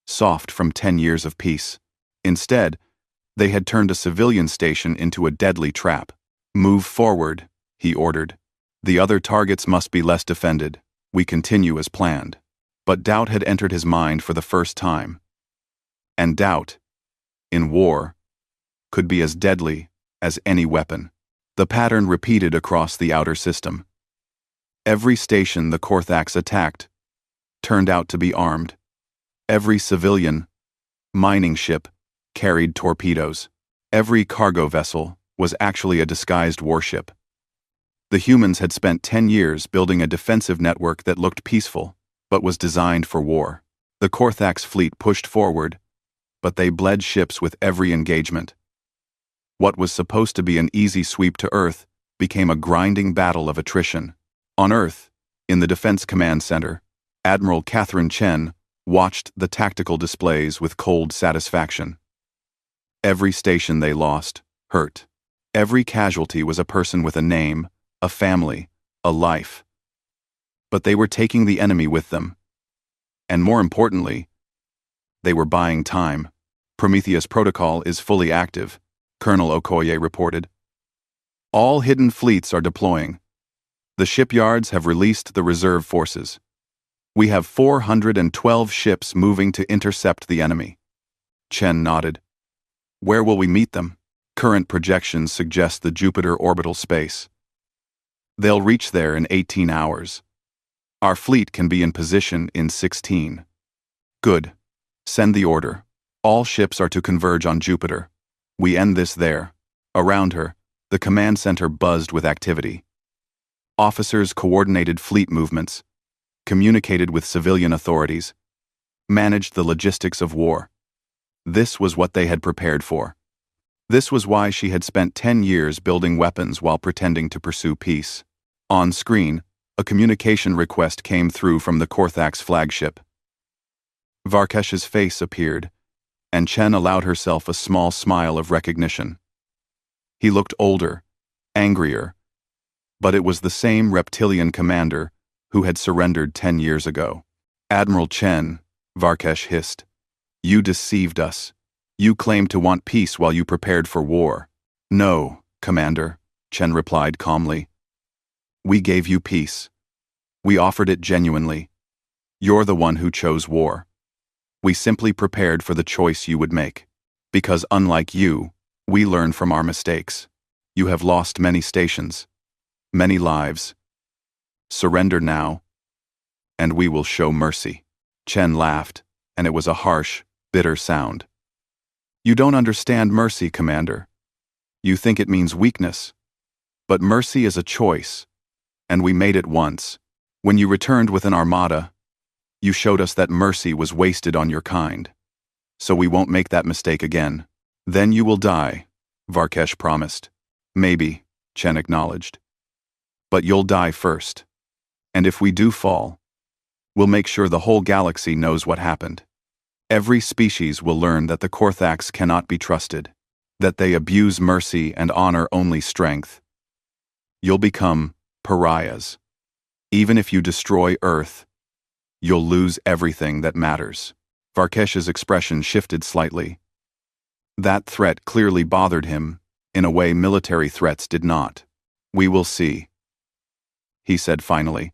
soft from 10 years of peace. Instead, they had turned a civilian station into a deadly trap. Move forward, he ordered. The other targets must be less defended. We continue as planned. But doubt had entered his mind for the first time. And doubt, in war, could be as deadly as any weapon. The pattern repeated across the outer system. Every station the Korthax attacked turned out to be armed. Every civilian, mining ship, carried torpedoes. Every cargo vessel was actually a disguised warship. The humans had spent 10 years building a defensive network that looked peaceful, but was designed for war. The Korthax fleet pushed forward, but they bled ships with every engagement. What was supposed to be an easy sweep to Earth became a grinding battle of attrition. On Earth, in the Defense Command Center, Admiral Catherine Chen watched the tactical displays with cold satisfaction. Every station they lost hurt. Every casualty was a person with a name, a family, a life. But they were taking the enemy with them. And more importantly, they were buying time. Prometheus Protocol is fully active, Colonel Okoye reported. All hidden fleets are deploying. The shipyards have released the reserve forces. We have 412 ships moving to intercept the enemy. Chen nodded. Where will we meet them? Current projections suggest the Jupiter orbital space. They'll reach there in 18 hours. Our fleet can be in position in 16. Good. Send the order. All ships are to converge on Jupiter. We end this there. Around her, the command center buzzed with activity. Officers coordinated fleet movements, communicated with civilian authorities, managed the logistics of war. This was what they had prepared for. This was why she had spent 10 years building weapons while pretending to pursue peace. On screen, a communication request came through from the Korthax flagship. Varkesh's face appeared, and Chen allowed herself a small smile of recognition. He looked older, angrier, but it was the same reptilian commander who had surrendered 10 years ago. Admiral Chen, Varkesh hissed, you deceived us. You claimed to want peace while you prepared for war. No, Commander, Chen replied calmly. We gave you peace. We offered it genuinely. You're the one who chose war. We simply prepared for the choice you would make. Because unlike you, we learn from our mistakes. You have lost many stations, many lives. Surrender now, and we will show mercy. Chen laughed, and it was a harsh, bitter sound. You don't understand mercy, Commander. You think it means weakness. But mercy is a choice, and we made it once. When you returned with an armada, you showed us that mercy was wasted on your kind. So we won't make that mistake again. Then you will die, Varkesh promised. Maybe, Chen acknowledged. But you'll die first. And if we do fall, we'll make sure the whole galaxy knows what happened. Every species will learn that the Korthax cannot be trusted, that they abuse mercy and honor only strength. You'll become pariahs. Even if you destroy Earth, you'll lose everything that matters. Varkesh's expression shifted slightly. That threat clearly bothered him, in a way military threats did not. We will see, he said finally,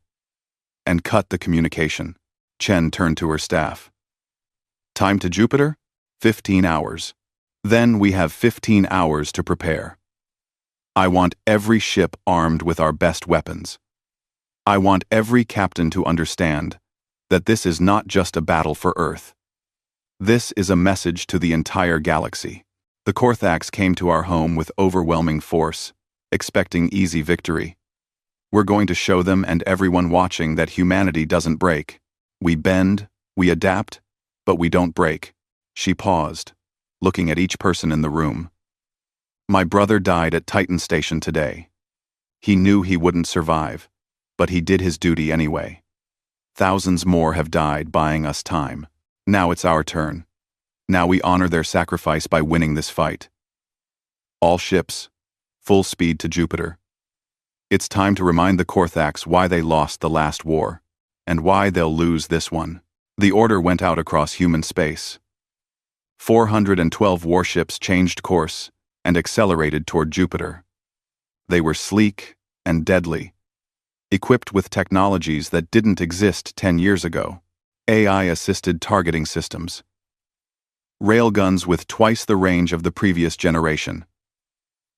and cut the communication. Chen turned to her staff. Time to Jupiter? 15 hours. Then we have 15 hours to prepare. I want every ship armed with our best weapons. I want every captain to understand that this is not just a battle for Earth. This is a message to the entire galaxy. The Korthax came to our home with overwhelming force, expecting easy victory. We're going to show them and everyone watching that humanity doesn't break. We bend, we adapt, but we don't break. She paused, looking at each person in the room. My brother died at Titan Station today. He knew he wouldn't survive, but he did his duty anyway. Thousands more have died buying us time. Now it's our turn. Now we honor their sacrifice by winning this fight. All ships, full speed to Jupiter. It's time to remind the Korthax why they lost the last war, and why they'll lose this one. The order went out across human space. 412 warships changed course and accelerated toward Jupiter. They were sleek and deadly, equipped with technologies that didn't exist 10 years ago. AI-assisted targeting systems. Railguns with twice the range of the previous generation.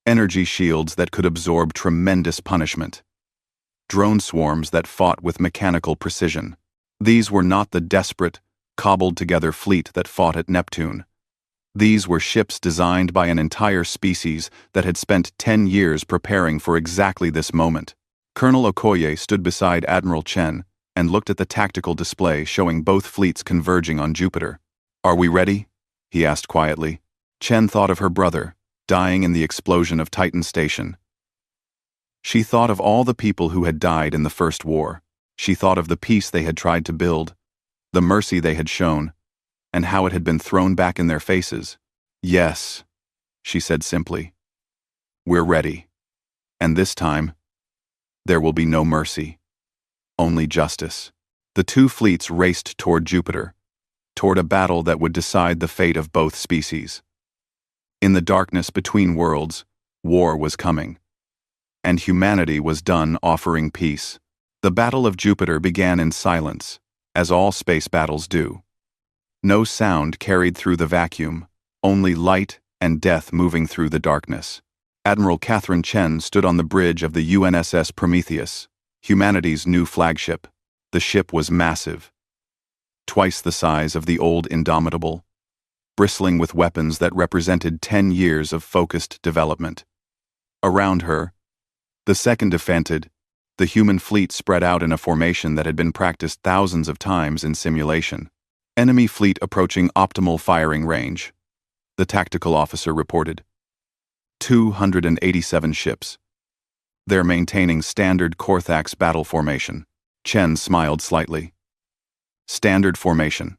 Energy shields that could absorb tremendous punishment. Drone swarms that fought with mechanical precision. These were not the desperate, cobbled-together fleet that fought at Neptune. These were ships designed by an entire species that had spent 10 years preparing for exactly this moment. Colonel Okoye stood beside Admiral Chen and looked at the tactical display showing both fleets converging on Jupiter. "Are we ready?" he asked quietly. Chen thought of her brother, dying in the explosion of Titan Station. She thought of all the people who had died in the First War. She thought of the peace they had tried to build, the mercy they had shown, and how it had been thrown back in their faces. "Yes," she said simply. "We're ready. And this time, there will be no mercy. Only justice." The two fleets raced toward Jupiter, toward a battle that would decide the fate of both species. In the darkness between worlds, war was coming, and humanity was done offering peace. The Battle of Jupiter began in silence, as all space battles do. No sound carried through the vacuum, only light and death moving through the darkness. Admiral Catherine Chen stood on the bridge of the UNSS Prometheus, humanity's new flagship. The ship was massive, twice the size of the old Indomitable, bristling with weapons that represented 10 years of focused development. Around her, the second defended, the human fleet spread out in a formation that had been practiced thousands of times in simulation. Enemy fleet approaching optimal firing range, the tactical officer reported. 287 ships. They're maintaining standard Korthax battle formation. Chen smiled slightly. Standard formation.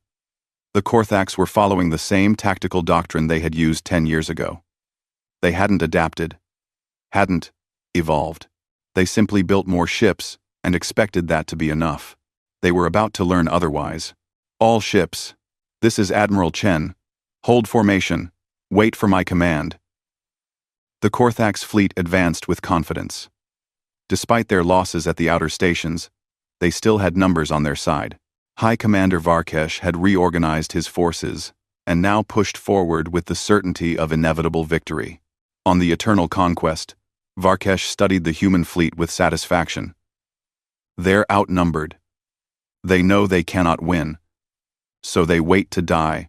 The Korthax were following the same tactical doctrine they had used 10 years ago. They hadn't adapted, hadn't evolved. They simply built more ships and expected that to be enough. They were about to learn otherwise. "All ships. This is Admiral Chen. Hold formation. Wait for my command." The Korthax fleet advanced with confidence. Despite their losses at the outer stations, they still had numbers on their side. High Commander Varkesh had reorganized his forces and now pushed forward with the certainty of inevitable victory. On the Eternal Conquest, Varkesh studied the human fleet with satisfaction. They're outnumbered. They know they cannot win, so they wait to die.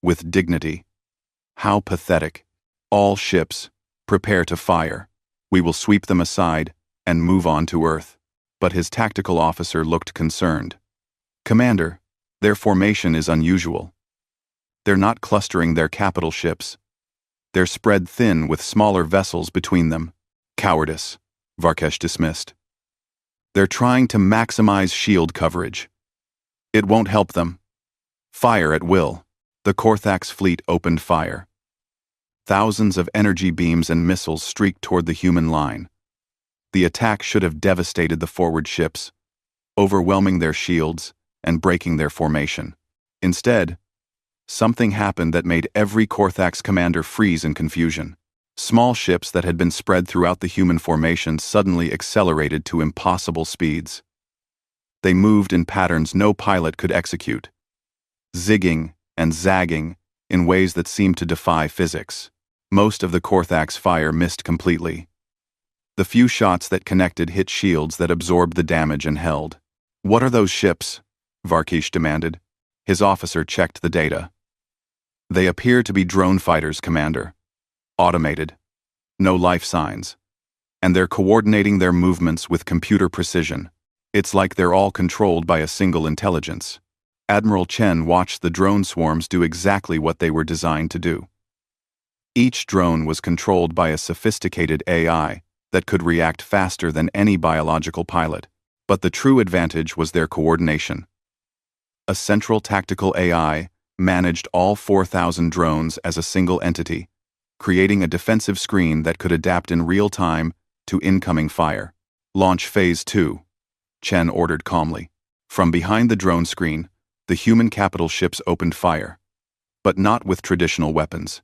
With dignity. How pathetic. All ships, prepare to fire. We will sweep them aside and move on to Earth. But his tactical officer looked concerned. "Commander, their formation is unusual. They're not clustering their capital ships. They're spread thin with smaller vessels between them." "Cowardice," Varkesh dismissed. "They're trying to maximize shield coverage. It won't help them. Fire at will." The Korthax fleet opened fire. Thousands of energy beams and missiles streaked toward the human line. The attack should have devastated the forward ships, overwhelming their shields and breaking their formation. Instead, something happened that made every Korthax commander freeze in confusion. Small ships that had been spread throughout the human formation suddenly accelerated to impossible speeds. They moved in patterns no pilot could execute, zigging and zagging in ways that seemed to defy physics. Most of the Korthax fire missed completely. The few shots that connected hit shields that absorbed the damage and held. "What are those ships?" Varkesh demanded. His officer checked the data. They appear to be drone fighters, Commander. Automated. No life signs. And they're coordinating their movements with computer precision. It's like they're all controlled by a single intelligence. Admiral Chen watched the drone swarms do exactly what they were designed to do. Each drone was controlled by a sophisticated AI that could react faster than any biological pilot. But the true advantage was their coordination. A central tactical AI managed all 4,000 drones as a single entity, creating a defensive screen that could adapt in real time to incoming fire. Launch Phase 2, Chen ordered calmly. From behind the drone screen, the human capital ships opened fire. But not with traditional weapons.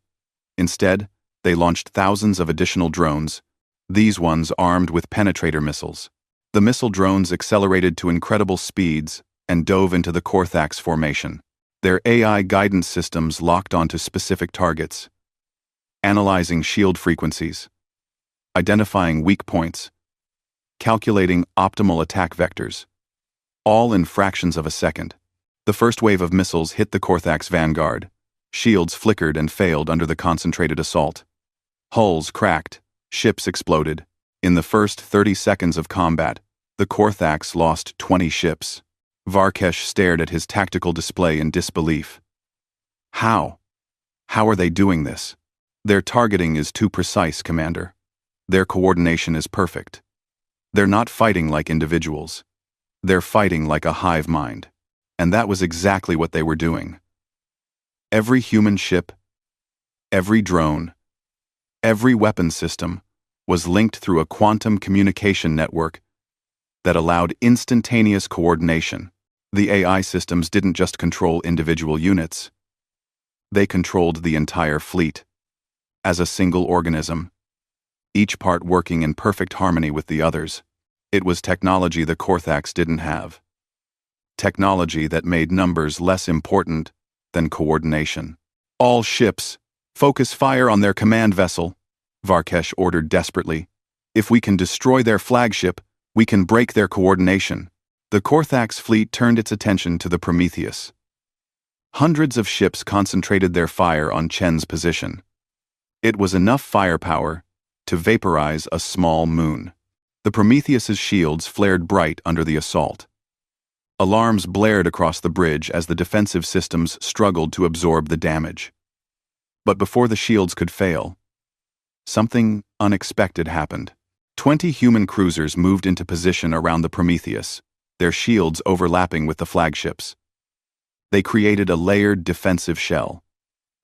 Instead, they launched thousands of additional drones, these ones armed with penetrator missiles. The missile drones accelerated to incredible speeds and dove into the Korthax formation. Their AI guidance systems locked onto specific targets, analyzing shield frequencies, identifying weak points, calculating optimal attack vectors, all in fractions of a second. The first wave of missiles hit the Korthax vanguard. Shields flickered and failed under the concentrated assault. Hulls cracked, ships exploded. In the first 30 seconds of combat, the Korthax lost 20 ships. Varkesh stared at his tactical display in disbelief. How? How are they doing this? Their targeting is too precise, Commander. Their coordination is perfect. They're not fighting like individuals. They're fighting like a hive mind. And that was exactly what they were doing. Every human ship, every drone, every weapon system was linked through a quantum communication network that allowed instantaneous coordination. The AI systems didn't just control individual units. They controlled the entire fleet. As a single organism, each part working in perfect harmony with the others. It was technology the Korthax didn't have. Technology that made numbers less important than coordination. All ships, focus fire on their command vessel, Varkesh ordered desperately. If we can destroy their flagship, we can break their coordination. The Korthax fleet turned its attention to the Prometheus. Hundreds of ships concentrated their fire on Chen's position. It was enough firepower to vaporize a small moon. The Prometheus's shields flared bright under the assault. Alarms blared across the bridge as the defensive systems struggled to absorb the damage. But before the shields could fail, something unexpected happened. 20 human cruisers moved into position around the Prometheus, their shields overlapping with the flagships. They created a layered defensive shell,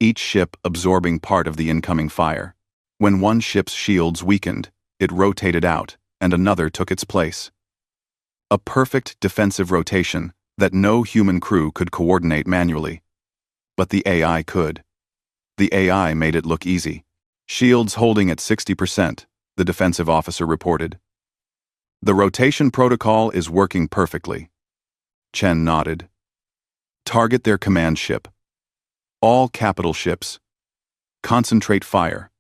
each ship absorbing part of the incoming fire. When one ship's shields weakened, it rotated out, and another took its place. A perfect defensive rotation that no human crew could coordinate manually. But the AI could. The AI made it look easy. Shields holding at 60%, the defensive officer reported. The rotation protocol is working perfectly. Chen nodded. Target their command ship. All capital ships. Concentrate fire.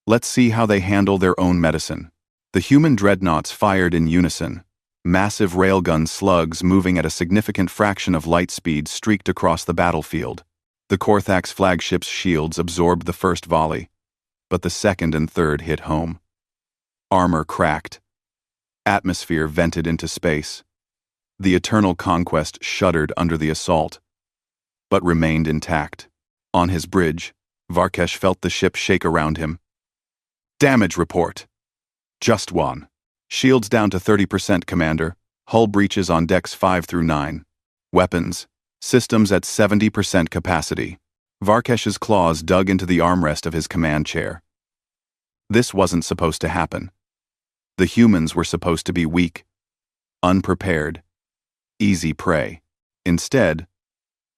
Let's see how they handle their own medicine. The human dreadnoughts fired in unison. Massive railgun slugs moving at a significant fraction of light speed streaked across the battlefield. The Korthax flagship's shields absorbed the first volley, but the second and third hit home. Armor cracked. Atmosphere vented into space. The Eternal Conquest shuddered under the assault, but remained intact. On his bridge, Varkesh felt the ship shake around him. Damage report. Just one. Shields down to 30%, Commander. Hull breaches on decks 5 through 9. Weapons. Systems at 70% capacity. Varkesh's claws dug into the armrest of his command chair. This wasn't supposed to happen. The humans were supposed to be weak, unprepared, easy prey. Instead,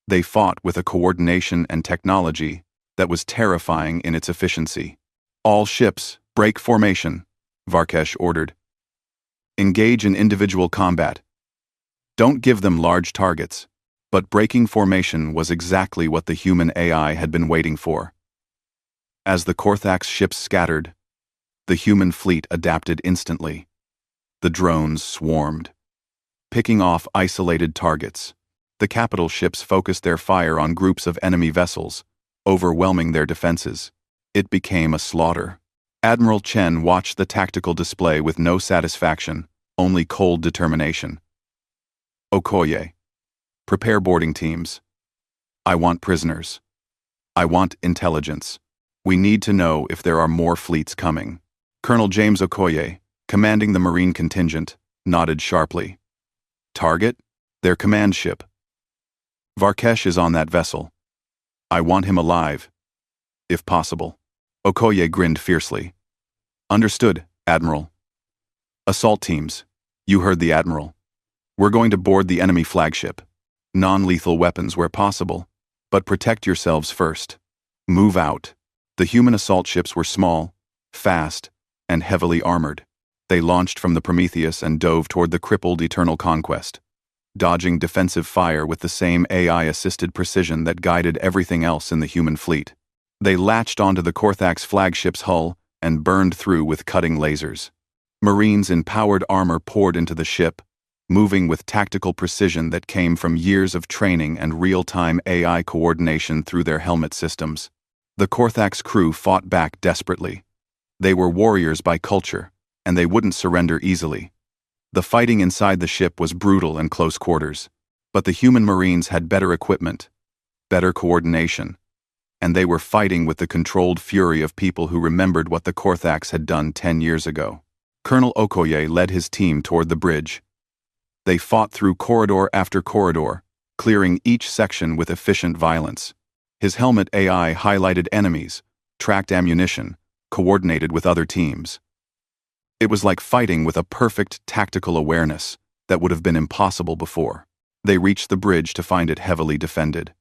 they fought with a coordination and technology that was terrifying in its efficiency. All ships, break formation, Varkesh ordered. Engage in individual combat. Don't give them large targets. But breaking formation was exactly what the human AI had been waiting for. As the Korthax ships scattered, the human fleet adapted instantly. The drones swarmed, picking off isolated targets. The capital ships focused their fire on groups of enemy vessels, overwhelming their defenses. It became a slaughter. Admiral Chen watched the tactical display with no satisfaction, only cold determination. Okoye. Prepare boarding teams. I want prisoners. I want intelligence. We need to know if there are more fleets coming. Colonel James Okoye, commanding the Marine contingent, nodded sharply. Target? Their command ship. Varkesh is on that vessel. I want him alive, if possible. Okoye grinned fiercely. Understood, Admiral. Assault teams. You heard the Admiral. We're going to board the enemy flagship. Non-lethal weapons where possible, but protect yourselves first. Move out. The human assault ships were small, fast, and heavily armored. They launched from the Prometheus and dove toward the crippled Eternal Conquest, dodging defensive fire with the same AI-assisted precision that guided everything else in the human fleet. They latched onto the Korthax flagship's hull and burned through with cutting lasers. Marines in powered armor poured into the ship, moving with tactical precision that came from years of training and real-time AI coordination through their helmet systems. The Korthax crew fought back desperately. They were warriors by culture, and they wouldn't surrender easily. The fighting inside the ship was brutal and close quarters, but the human Marines had better equipment, better coordination, and they were fighting with the controlled fury of people who remembered what the Korthax had done 10 years ago. Colonel Okoye led his team toward the bridge. They fought through corridor after corridor, clearing each section with efficient violence. His helmet AI highlighted enemies, tracked ammunition, coordinated with other teams. It was like fighting with a perfect tactical awareness that would have been impossible before. They reached the bridge to find it heavily defended.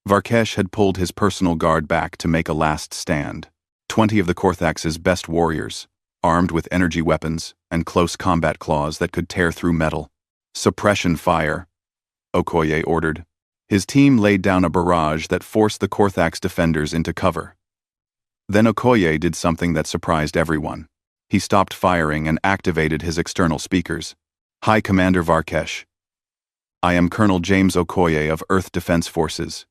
Varkesh had pulled his personal guard back to make a last stand. 20 of the Korthax's best warriors, armed with energy weapons and close combat claws that could tear through metal. Suppression fire, Okoye ordered. His team laid down a barrage that forced the Korthax defenders into cover. Then Okoye did something that surprised everyone. He stopped firing and activated his external speakers. Hi, Commander Varkesh. I am Colonel James Okoye of Earth Defense Forces.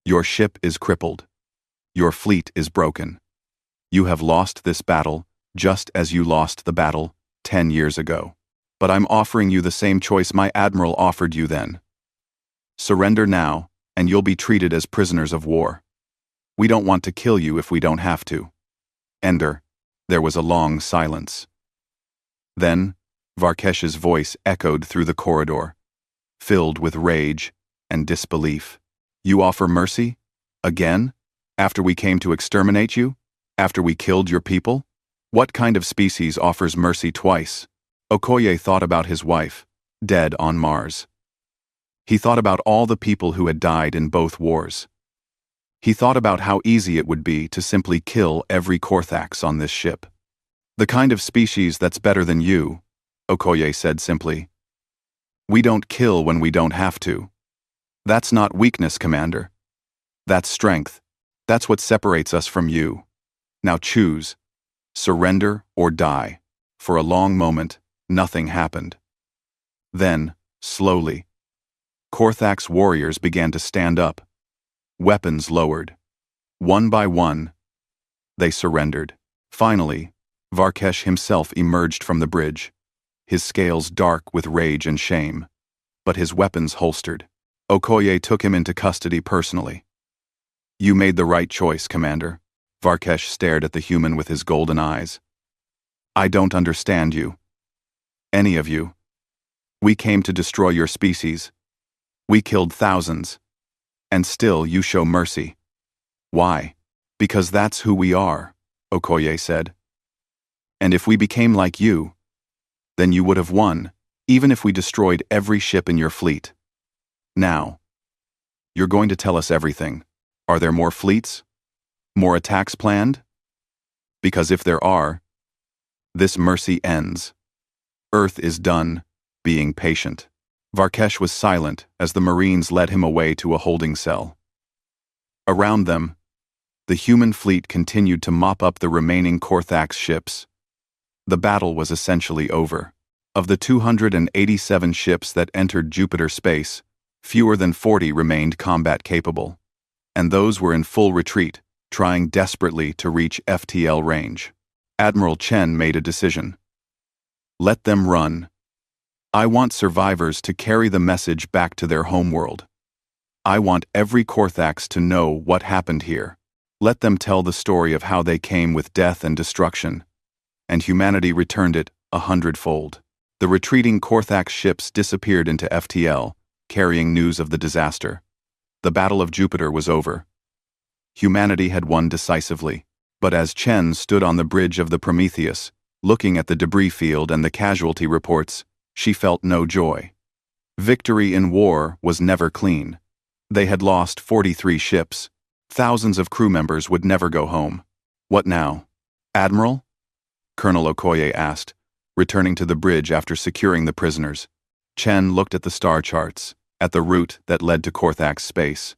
Your ship is crippled. Your fleet is broken. You have lost this battle, just as you lost the battle 10 years ago. But I'm offering you the same choice my admiral offered you then. Surrender now, and you'll be treated as prisoners of war. We don't want to kill you if we don't have to. Ender. There was a long silence. Then, Varkesh's voice echoed through the corridor, filled with rage and disbelief. You offer mercy? Again? After we came to exterminate you? After we killed your people? What kind of species offers mercy twice? Okoye thought about his wife, dead on Mars. He thought about all the people who had died in both wars. He thought about how easy it would be to simply kill every Korthax on this ship. The kind of species that's better than you, Okoye said simply. We don't kill when we don't have to. That's not weakness, Commander. That's strength. That's what separates us from you. Now choose. Surrender or die. For a long moment, nothing happened. Then, slowly, Korthax warriors began to stand up. Weapons lowered. One by one, they surrendered. Finally, Varkesh himself emerged from the bridge, his scales dark with rage and shame, but his weapons holstered. Okoye took him into custody personally. You made the right choice, Commander. Varkesh stared at the human with his golden eyes. I don't understand you. Any of you. We came to destroy your species. We killed thousands. And still you show mercy. Why? Because that's who we are, Okoye said. And if we became like you, then you would have won, even if we destroyed every ship in your fleet. Now, you're going to tell us everything. Are there more fleets? More attacks planned? Because if there are, this mercy ends. Earth is done being patient. Varkesh was silent as the Marines led him away to a holding cell. Around them, the human fleet continued to mop up the remaining Korthax ships. The battle was essentially over. Of the 287 ships that entered Jupiter space, fewer than 40 remained combat capable. and those were in full retreat, trying desperately to reach FTL range. Admiral Chen made a decision. Let them run. I want survivors to carry the message back to their homeworld. I want every Korthax to know what happened here. Let them tell the story of how they came with death and destruction, and humanity returned it 100-fold. The retreating Korthax ships disappeared into FTL, carrying news of the disaster. The Battle of Jupiter was over. Humanity had won decisively. But as Chen stood on the bridge of the Prometheus, looking at the debris field and the casualty reports, she felt no joy. Victory in war was never clean. They had lost 43 ships. Thousands of crew members would never go home. What now? Admiral? Colonel Okoye asked, returning to the bridge after securing the prisoners. Chen looked at the star charts, at the route that led to Korthax space.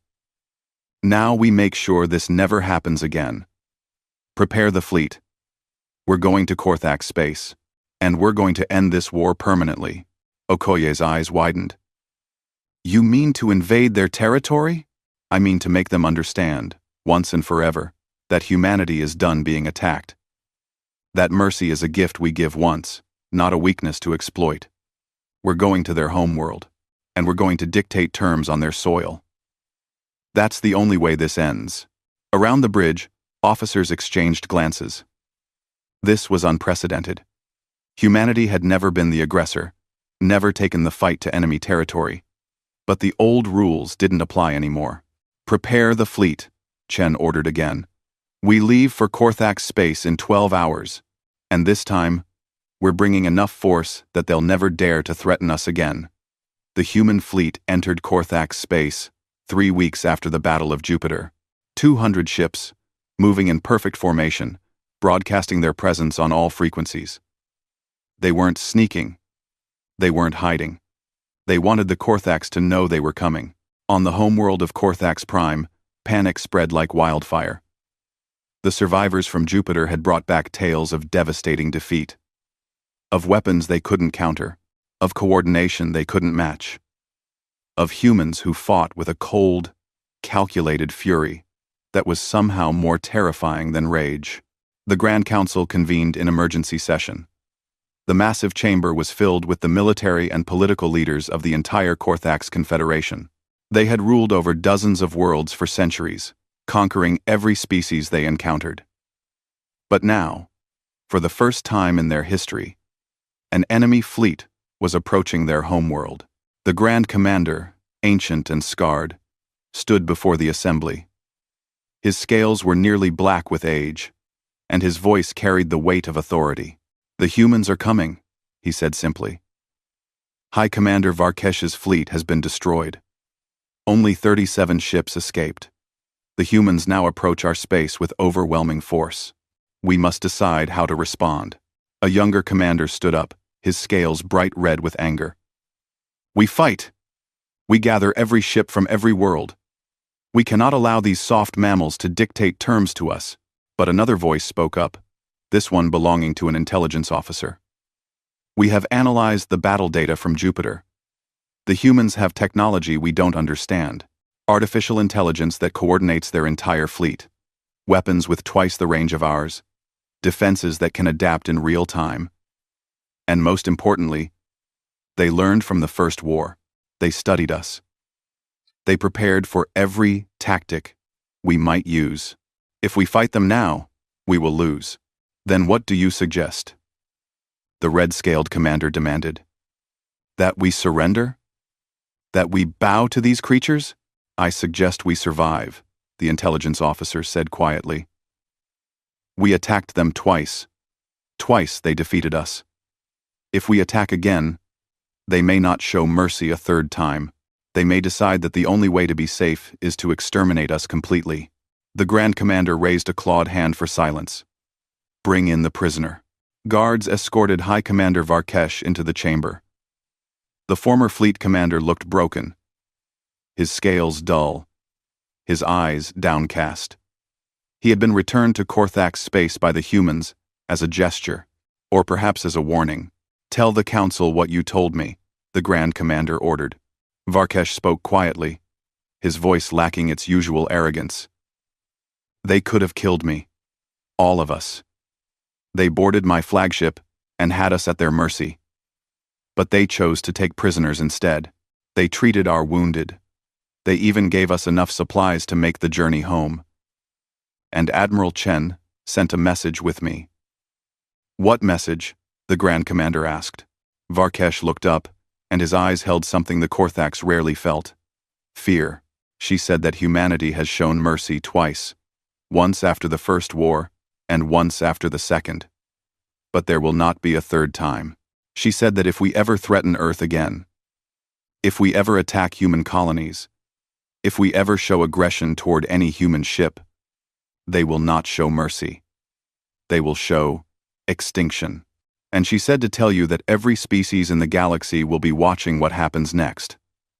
Now we make sure this never happens again. Prepare the fleet. We're going to Korthax space, and we're going to end this war permanently. Okoye's eyes widened. You mean to invade their territory? I mean to make them understand, once and forever, that humanity is done being attacked. That mercy is a gift we give once, not a weakness to exploit. We're going to their homeworld, and we're going to dictate terms on their soil. That's the only way this ends. Around the bridge, officers exchanged glances. This was unprecedented. Humanity had never been the aggressor, never taken the fight to enemy territory. But the old rules didn't apply anymore. Prepare the fleet, Chen ordered again. We leave for Korthax space in 12 hours, and this time, we're bringing enough force that they'll never dare to threaten us again. The human fleet entered Korthax space 3 weeks after the Battle of Jupiter. 200 ships, moving in perfect formation, broadcasting their presence on all frequencies. They weren't sneaking. They weren't hiding. They wanted the Korthax to know they were coming. On the homeworld of Korthax Prime, panic spread like wildfire. The survivors from Jupiter had brought back tales of devastating defeat. Of weapons they couldn't counter. Of coordination they couldn't match. Of humans who fought with a cold, calculated fury that was somehow more terrifying than rage. The Grand Council convened in emergency session. The massive chamber was filled with the military and political leaders of the entire Korthax Confederation. They had ruled over dozens of worlds for centuries, conquering every species they encountered. But now, for the first time in their history, an enemy fleet was approaching their homeworld. The Grand Commander, ancient and scarred, stood before the assembly. His scales were nearly black with age, and his voice carried the weight of authority. The humans are coming, he said simply. High Commander Varkesh's fleet has been destroyed. Only 37 ships escaped. The humans now approach our space with overwhelming force. We must decide how to respond. A younger commander stood up, his scales bright red with anger. We fight. We gather every ship from every world. We cannot allow these soft mammals to dictate terms to us. But another voice spoke up, this one belonging to an intelligence officer. We have analyzed the battle data from Jupiter. The humans have technology we don't understand. Artificial intelligence that coordinates their entire fleet. Weapons with twice the range of ours. Defenses that can adapt in real time. And most importantly, they learned from the first war. They studied us. They prepared for every tactic we might use. If we fight them now, we will lose. Then what do you suggest? The red-scaled commander demanded. That we surrender? That we bow to these creatures? I suggest we survive, the intelligence officer said quietly. We attacked them twice. Twice they defeated us. If we attack again, they may not show mercy a third time. They may decide that the only way to be safe is to exterminate us completely. The Grand Commander raised a clawed hand for silence. Bring in the prisoner. Guards escorted High Commander Varkesh into the chamber. The former fleet commander looked broken, his scales dull, his eyes downcast. He had been returned to Korthax space by the humans as a gesture, or perhaps as a warning. Tell the council what you told me, the Grand Commander ordered. Varkesh spoke quietly. his voice lacking its usual arrogance. They could have killed me. All of us. They boarded my flagship and had us at their mercy. But they chose to take prisoners instead. They treated our wounded. They even gave us enough supplies to make the journey home. And Admiral Chen sent a message with me. What message? The Grand Commander asked. Varkesh looked up, and his eyes held something the Korthax rarely felt. Fear. She said that humanity has shown mercy twice. Once after the first war, and once after the second. But there will not be a third time. She said that if we ever threaten Earth again, if we ever attack human colonies, if we ever show aggression toward any human ship, they will not show mercy. They will show extinction. And she said to tell you that every species in the galaxy will be watching what happens next,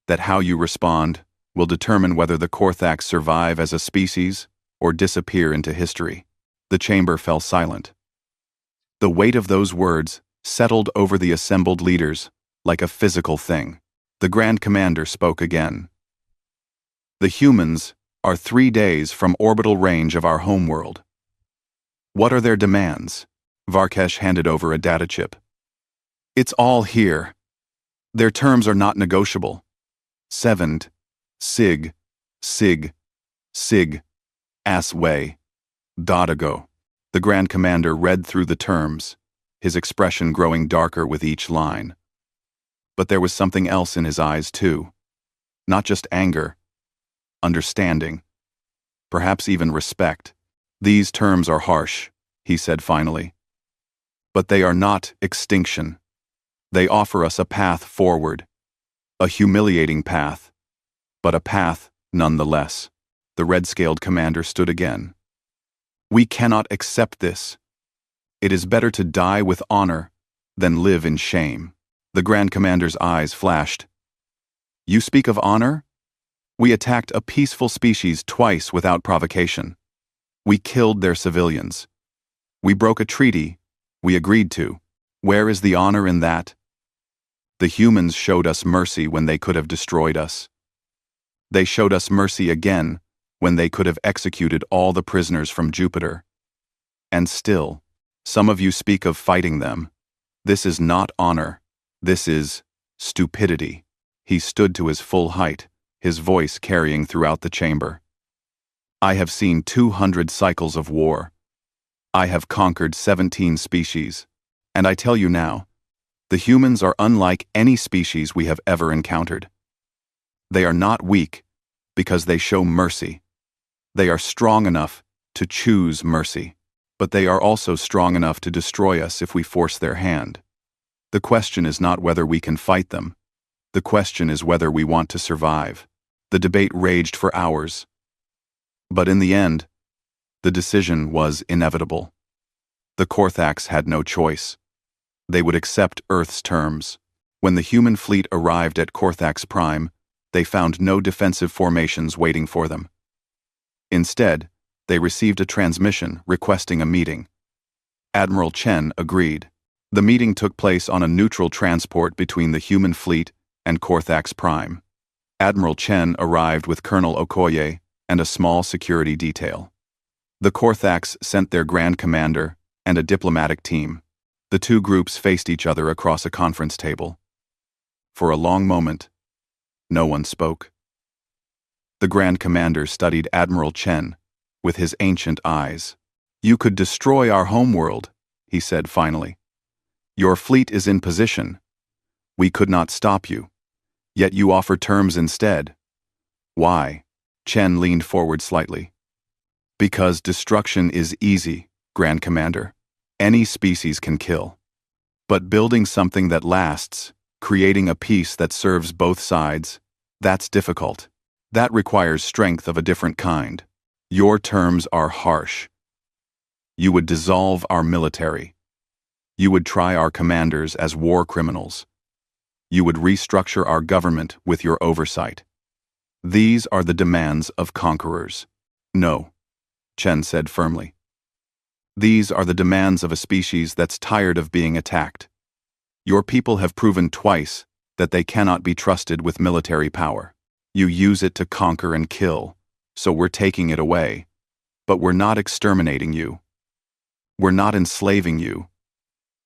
that how you respond will determine whether the Korthax survive as a species or disappear into history. The chamber fell silent. The weight of those words settled over the assembled leaders like a physical thing. The Grand Commander spoke again. The humans are 3 days from orbital range of our homeworld. What are their demands? Varkesh handed over a data chip. It's all here. Their terms are not negotiable. 7, Sig, Sig, Sig, Asway, Dadago. The Grand Commander read through the terms, his expression growing darker with each line. But there was something else in his eyes too. Not just anger, understanding, perhaps even respect. These terms are harsh, he said finally. But they are not extinction. They offer us a path forward, a humiliating path, but a path nonetheless. The red-scaled commander stood again. We cannot accept this. It is better to die with honor than live in shame. The Grand Commander's eyes flashed. You speak of honor? We attacked a peaceful species twice without provocation. We killed their civilians. We broke a treaty we agreed to. Where is the honor in that? The humans showed us mercy when they could have destroyed us. They showed us mercy again when they could have executed all the prisoners from Jupiter. And still, some of you speak of fighting them. This is not honor. This is stupidity. He stood to his full height, his voice carrying throughout the chamber. I have seen 200 cycles of war. I have conquered 17 species, and I tell you now, the humans are unlike any species we have ever encountered. They are not weak because they show mercy. They are strong enough to choose mercy, but they are also strong enough to destroy us if we force their hand. The question is not whether we can fight them. The question is whether we want to survive. The debate raged for hours. But in the end, the decision was inevitable. The Korthax had no choice. They would accept Earth's terms. When the human fleet arrived at Korthax Prime, they found no defensive formations waiting for them. Instead, they received a transmission requesting a meeting. Admiral Chen agreed. The meeting took place on a neutral transport between the human fleet and Korthax Prime. Admiral Chen arrived with Colonel Okoye and a small security detail. The Korthax sent their Grand Commander and a diplomatic team. The two groups faced each other across a conference table. For a long moment, no one spoke. The Grand Commander studied Admiral Chen with his ancient eyes. You could destroy our homeworld, he said finally. Your fleet is in position. We could not stop you. Yet you offer terms instead. Why? Chen leaned forward slightly. Because destruction is easy, Grand Commander. Any species can kill. But building something that lasts, creating a peace that serves both sides, that's difficult. That requires strength of a different kind. Your terms are harsh. You would dissolve our military. You would try our commanders as war criminals. You would restructure our government with your oversight. These are the demands of conquerors. No, Chen said firmly. These are the demands of a species that's tired of being attacked. Your people have proven twice that they cannot be trusted with military power. You use it to conquer and kill, so we're taking it away. But we're not exterminating you. We're not enslaving you.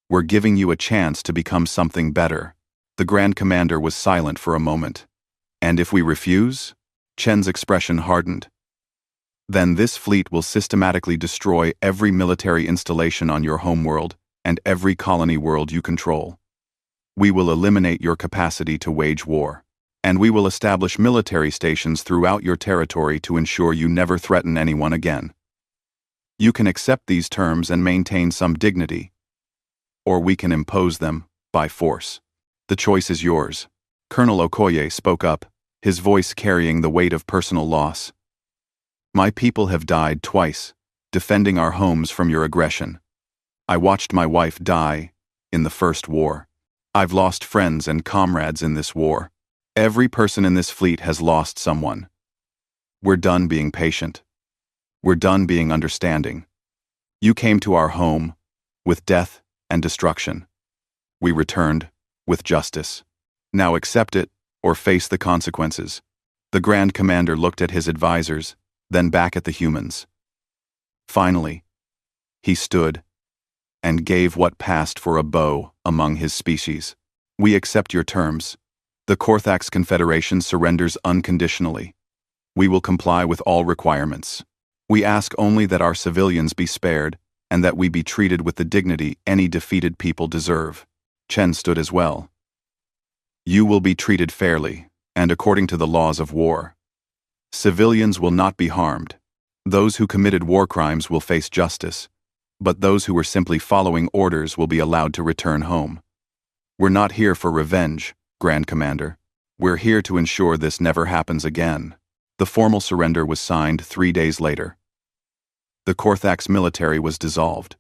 We're giving you a chance to become something better." The Grand Commander was silent for a moment. "And if we refuse?" Chen's expression hardened. "Then this fleet will systematically destroy every military installation on your homeworld and every colony world you control. We will eliminate your capacity to wage war. And we will establish military stations throughout your territory to ensure you never threaten anyone again. You can accept these terms and maintain some dignity, or we can impose them by force. The choice is yours." Colonel Okoye spoke up, his voice carrying the weight of personal loss. "My people have died twice, defending our homes from your aggression. I watched my wife die in the first war. I've lost friends and comrades in this war. Every person in this fleet has lost someone. We're done being patient. We're done being understanding. You came to our home with death and destruction. We returned with justice. Now accept it or face the consequences." The Grand Commander looked at his advisors, then back at the humans. Finally, he stood and gave what passed for a bow among his species. "We accept your terms. The Korthax Confederation surrenders unconditionally. We will comply with all requirements. We ask only that our civilians be spared and that we be treated with the dignity any defeated people deserve." Chen stood as well. "You will be treated fairly and according to the laws of war. Civilians will not be harmed. Those who committed war crimes will face justice, but those who were simply following orders will be allowed to return home. We're not here for revenge, Grand Commander. We're here to ensure this never happens again." The formal surrender was signed 3 days later. The Korthax military was dissolved.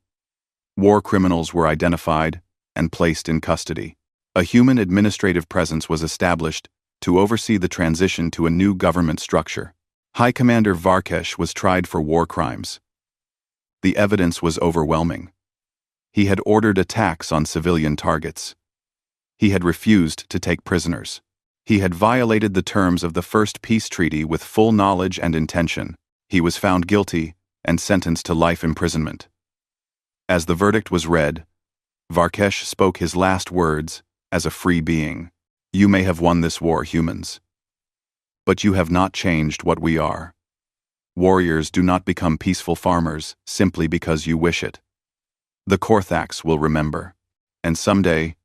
War criminals were identified and placed in custody. A human administrative presence was established to oversee the transition to a new government structure. High Commander Varkesh was tried for war crimes. The evidence was overwhelming. He had ordered attacks on civilian targets. He had refused to take prisoners. He had violated the terms of the first peace treaty with full knowledge and intention. He was found guilty and sentenced to life imprisonment. As the verdict was read, Varkesh spoke his last words as a free being. "You may have won this war, humans. But you have not changed what we are. Warriors do not become peaceful farmers simply because you wish it. The Korthax will remember. And someday,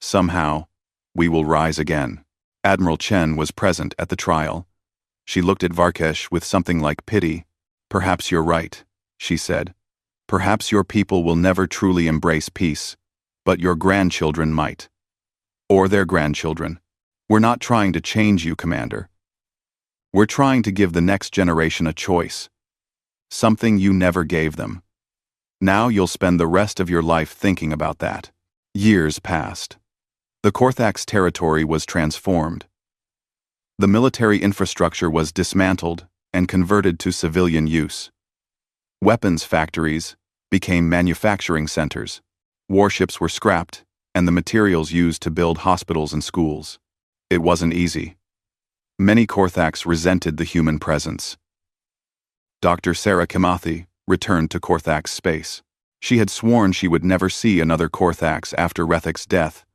somehow, we will rise again." Admiral Chen was present at the trial. She looked at Varkesh with something like pity. "Perhaps you're right," she said. "Perhaps your people will never truly embrace peace, but your grandchildren might. Or their grandchildren. We're not trying to change you, Commander. We're trying to give the next generation a choice. Something you never gave them. Now you'll spend the rest of your life thinking about that." Years passed. The Korthax territory was transformed. The military infrastructure was dismantled and converted to civilian use. Weapons factories became manufacturing centers. Warships were scrapped, and the materials used to build hospitals and schools. It wasn't easy. Many Korthax resented the human presence. Dr. Sarah Kimathi returned to Korthax space. She had sworn she would never see another Korthax after Rethek's death.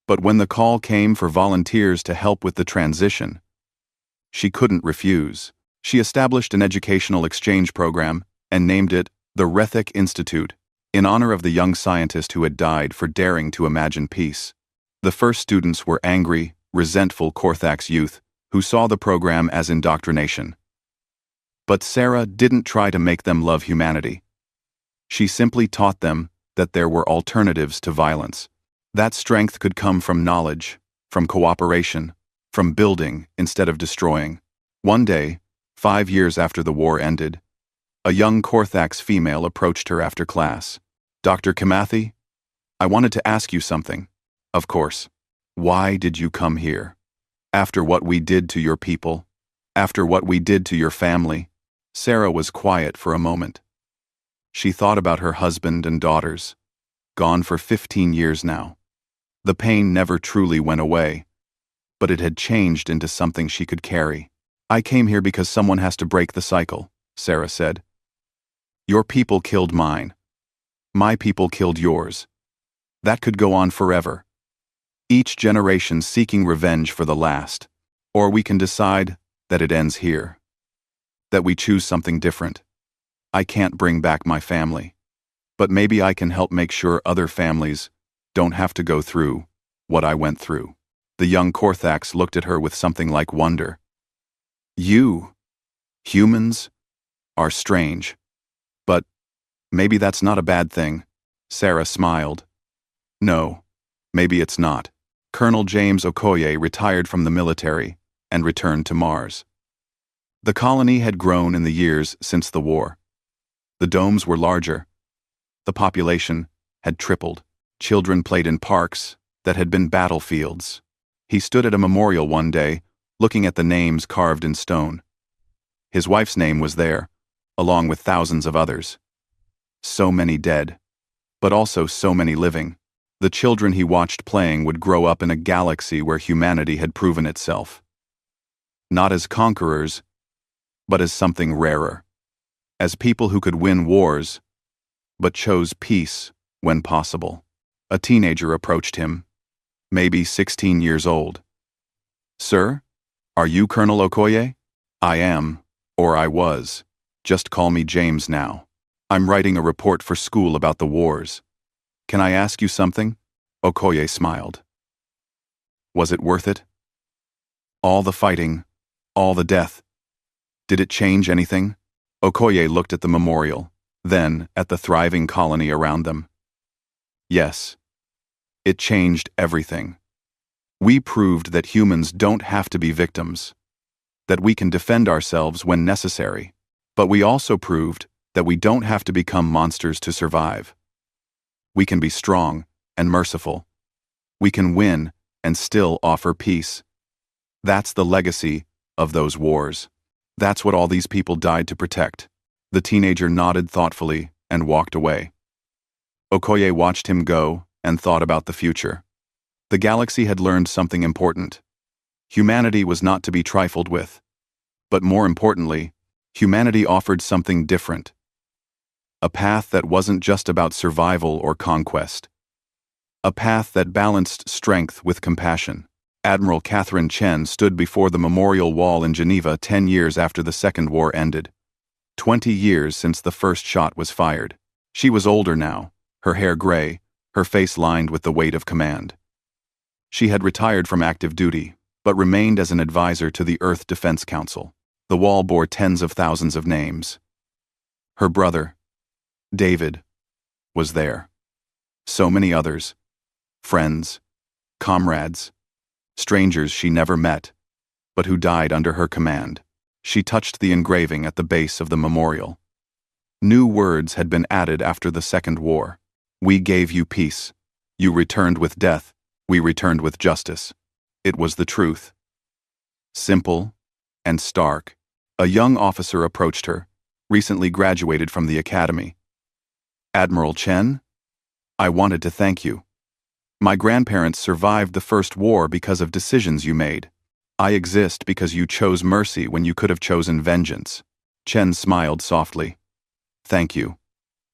But when the call came for volunteers to help with the transition, she couldn't refuse. She established an educational exchange program and named it the Rethek Institute, in honor of the young scientist who had died for daring to imagine peace. The first students were angry, resentful Korthax youth who saw the program as indoctrination. But Sarah didn't try to make them love humanity. She simply taught them that there were alternatives to violence. That strength could come from knowledge, from cooperation, from building instead of destroying. One day, 5 years after the war ended, a young Korthax female approached her after class. "Dr. Kimathi, I wanted to ask you something." "Of course. Why did you come here? After what we did to your people? After what we did to your family?" Sarah was quiet for a moment. She thought about her husband and daughters, gone for 15 years now. The pain never truly went away. but it had changed into something she could carry. "I came here because someone has to break the cycle," Sarah said. "Your people killed mine. My people killed yours. That could go on forever. Each generation seeking revenge for the last. Or we can decide that it ends here. That we choose something different. I can't bring back my family. But maybe I can help make sure other families don't have to go through what I went through." The young Korthax looked at her with something like wonder. "You, humans, are strange. But maybe that's not a bad thing." Sarah smiled. "No, maybe it's not." Colonel James Okoye retired from the military and returned to Mars. The colony had grown in the years since the war. The domes were larger. The population had tripled. Children played in parks that had been battlefields. He stood at a memorial one day, looking at the names carved in stone. His wife's name was there, along with thousands of others. So many dead, but also so many living. The children he watched playing would grow up in a galaxy where humanity had proven itself. Not as conquerors, but as something rarer. As people who could win wars, but chose peace when possible. A teenager approached him, maybe 16 years old. "Sir, are you Colonel Okoye?" "I am, or I was. Just call me James now. I'm writing a report for school about the wars. Can I ask you something?" Okoye smiled. "Was it worth it? All the fighting, all the death. Did it change anything?" Okoye looked at the memorial, then at the thriving colony around them. "Yes. It changed everything. We proved that humans don't have to be victims, that we can defend ourselves when necessary, but we also proved that we don't have to become monsters to survive. We can be strong and merciful. We can win and still offer peace. That's the legacy of those wars. That's what all these people died to protect." The teenager nodded thoughtfully and walked away. Okoye watched him go and thought about the future. The galaxy had learned something important. Humanity was not to be trifled with. But more importantly, humanity offered something different. A path that wasn't just about survival or conquest. A path that balanced strength with compassion. Admiral Catherine Chen stood before the memorial wall in Geneva 10 years after the Second War ended. 20 years since the first shot was fired. She was older now, her hair gray, her face lined with the weight of command. She had retired from active duty, but remained as an advisor to the Earth Defense Council. The wall bore tens of thousands of names. Her brother, David, was there. So many others. Friends, comrades, strangers she never met, but who died under her command. She touched the engraving at the base of the memorial. New words had been added after the Second War. "We gave you peace. You returned with death. We returned with justice." It was the truth. Simple and stark. A young officer approached her, recently graduated from the academy. "Admiral Chen, I wanted to thank you. My grandparents survived the First War because of decisions you made. I exist because you chose mercy when you could have chosen vengeance." Chen smiled softly. "Thank you.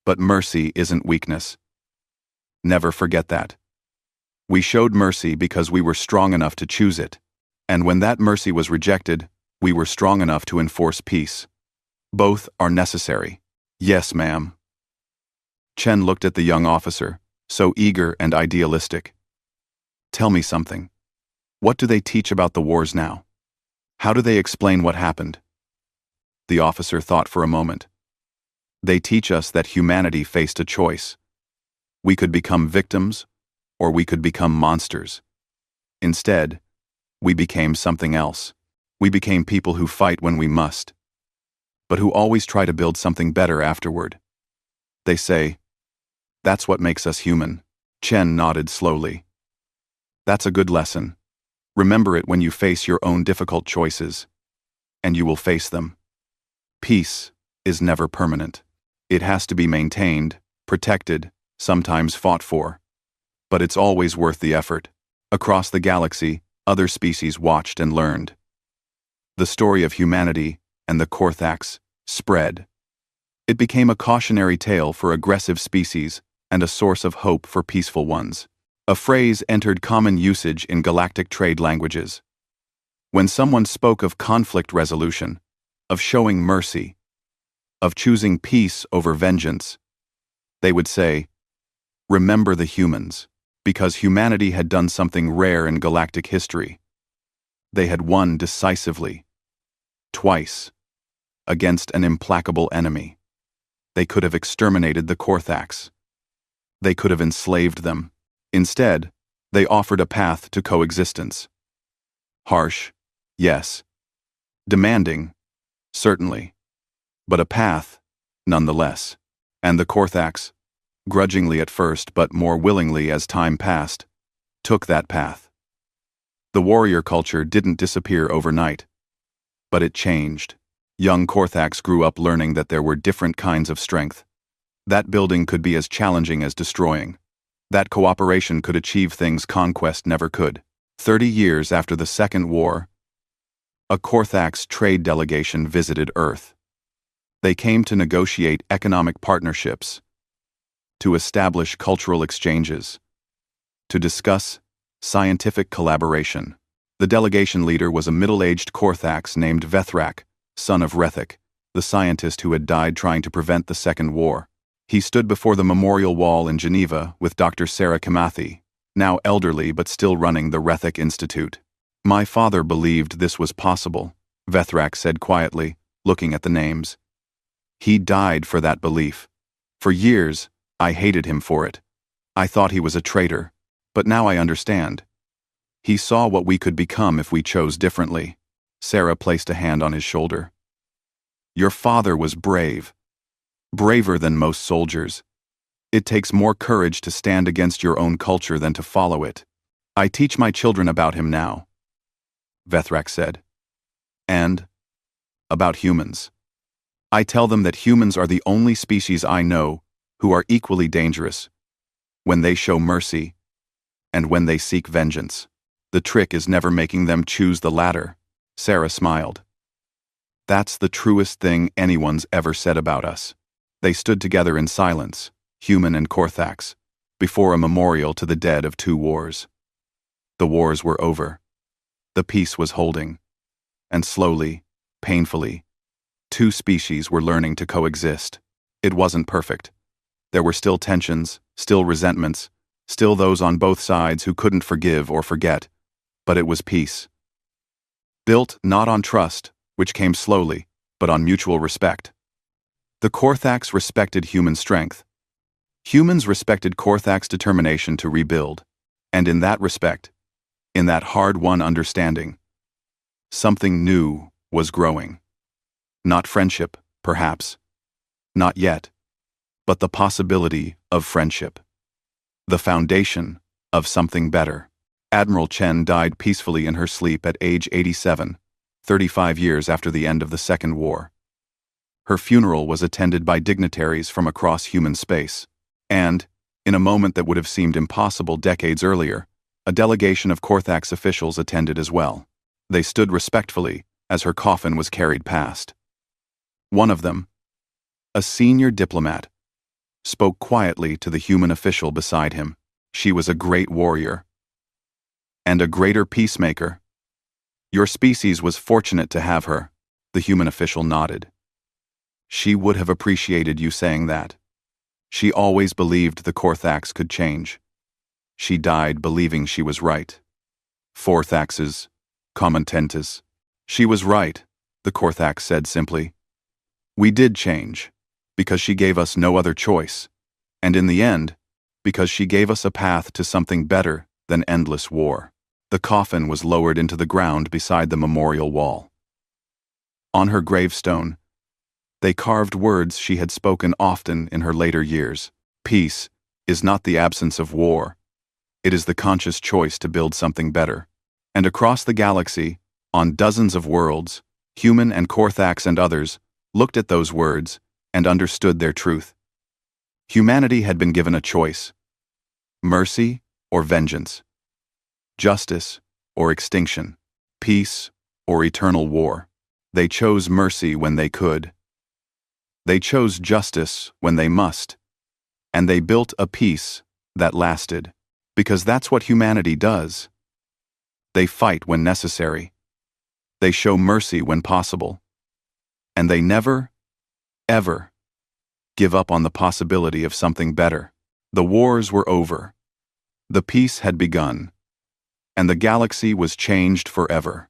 But mercy isn't weakness. Never forget that. We showed mercy because we were strong enough to choose it. And when that mercy was rejected, we were strong enough to enforce peace. Both are necessary." "Yes, ma'am." Chen looked at the young officer, so eager and idealistic. "Tell me something. What do they teach about the wars now? How do they explain what happened?" The officer thought for a moment. "They teach us that humanity faced a choice. We could become victims, or we could become monsters. Instead, we became something else. We became people who fight when we must, but who always try to build something better afterward. They say, that's what makes us human." Chen nodded slowly. "That's a good lesson. Remember it when you face your own difficult choices, and you will face them. Peace is never permanent. It has to be maintained, protected, sometimes fought for. But it's always worth the effort. Across the galaxy, Other species watched and learned. The story of humanity and the Korthax spread. It became a cautionary tale for aggressive species and a source of hope for peaceful ones. A phrase entered common usage in galactic trade languages. When someone spoke of conflict resolution, of showing mercy, of choosing peace over vengeance, they would say, "Remember the humans," because humanity had done something rare in galactic history. They had won decisively, twice, against an implacable enemy. They could have exterminated the Korthax. They could have enslaved them. Instead, they offered a path to coexistence. Harsh, yes. Demanding, certainly. But a path, nonetheless. And the Korthax, grudgingly at first but more willingly as time passed, took that path. The warrior culture didn't disappear overnight, but it changed. Young Korthax grew up learning that there were different kinds of strength. That building could be as challenging as destroying. That cooperation could achieve things conquest never could. 30 years after the Second War, a Korthax trade delegation visited Earth. They came to negotiate economic partnerships, to establish cultural exchanges, to discuss scientific collaboration. The delegation leader was a middle-aged Korthax named Vethrak, son of Rethik, the scientist who had died trying to prevent the Second War. He stood before the memorial wall in Geneva with Dr. Sarah Kamathi, now elderly but still running the Rethik Institute. "My father believed this was possible," Vethrak said quietly, looking at the names. "He died for that belief. For years, I hated him for it. I thought he was a traitor, but now I understand. He saw what we could become if we chose differently." Sarah placed a hand on his shoulder. "Your father was brave. Braver than most soldiers. It takes more courage to stand against your own culture than to follow it. I teach my children about him now," Vethrak said. "And about humans. I tell them that humans are the only species I know who are equally dangerous, when they show mercy and when they seek vengeance. The trick is never making them choose the latter." Sarah smiled. "That's the truest thing anyone's ever said about us." They stood together in silence, human and Korthax, before a memorial to the dead of 2 wars. The wars were over. The peace was holding. And slowly, painfully, 2 species were learning to coexist. It wasn't perfect. There were still tensions, still resentments, still those on both sides who couldn't forgive or forget, but it was peace. Built not on trust, which came slowly, but on mutual respect. The Korthax respected human strength. Humans respected Korthax determination to rebuild, and in that respect, in that hard-won understanding, something new was growing. Not friendship, perhaps. Not yet. But the possibility of friendship. The foundation of something better. Admiral Chen died peacefully in her sleep at age 87, 35 years after the end of the Second War. Her funeral was attended by dignitaries from across human space, and, in a moment that would have seemed impossible decades earlier, a delegation of Korthax officials attended as well. They stood respectfully as her coffin was carried past. One of them, a senior diplomat, spoke quietly to the human official beside him. She was a great warrior. And a greater peacemaker. Your species was fortunate to have her, the human official nodded. She would have appreciated you saying that. She always believed the Korthax could change. She died believing she was right. Forthaxes, commententus. She was right, the Korthax said simply. We did change, because she gave us no other choice, and in the end, because she gave us a path to something better than endless war. The coffin was lowered into the ground beside the memorial wall. On her gravestone, they carved words she had spoken often in her later years. Peace is not the absence of war. It is the conscious choice to build something better. And across the galaxy, on dozens of worlds, human and Korthax and others looked at those words and understood their truth. Humanity had been given a choice: mercy or vengeance, justice or extinction, peace or eternal war. They chose mercy when they could. They chose justice when they must. And they built a peace that lasted, because that's what humanity does. They fight when necessary. They show mercy when possible. And they never, ever give up on the possibility of something better. The wars were over. The peace had begun. And the galaxy was changed forever.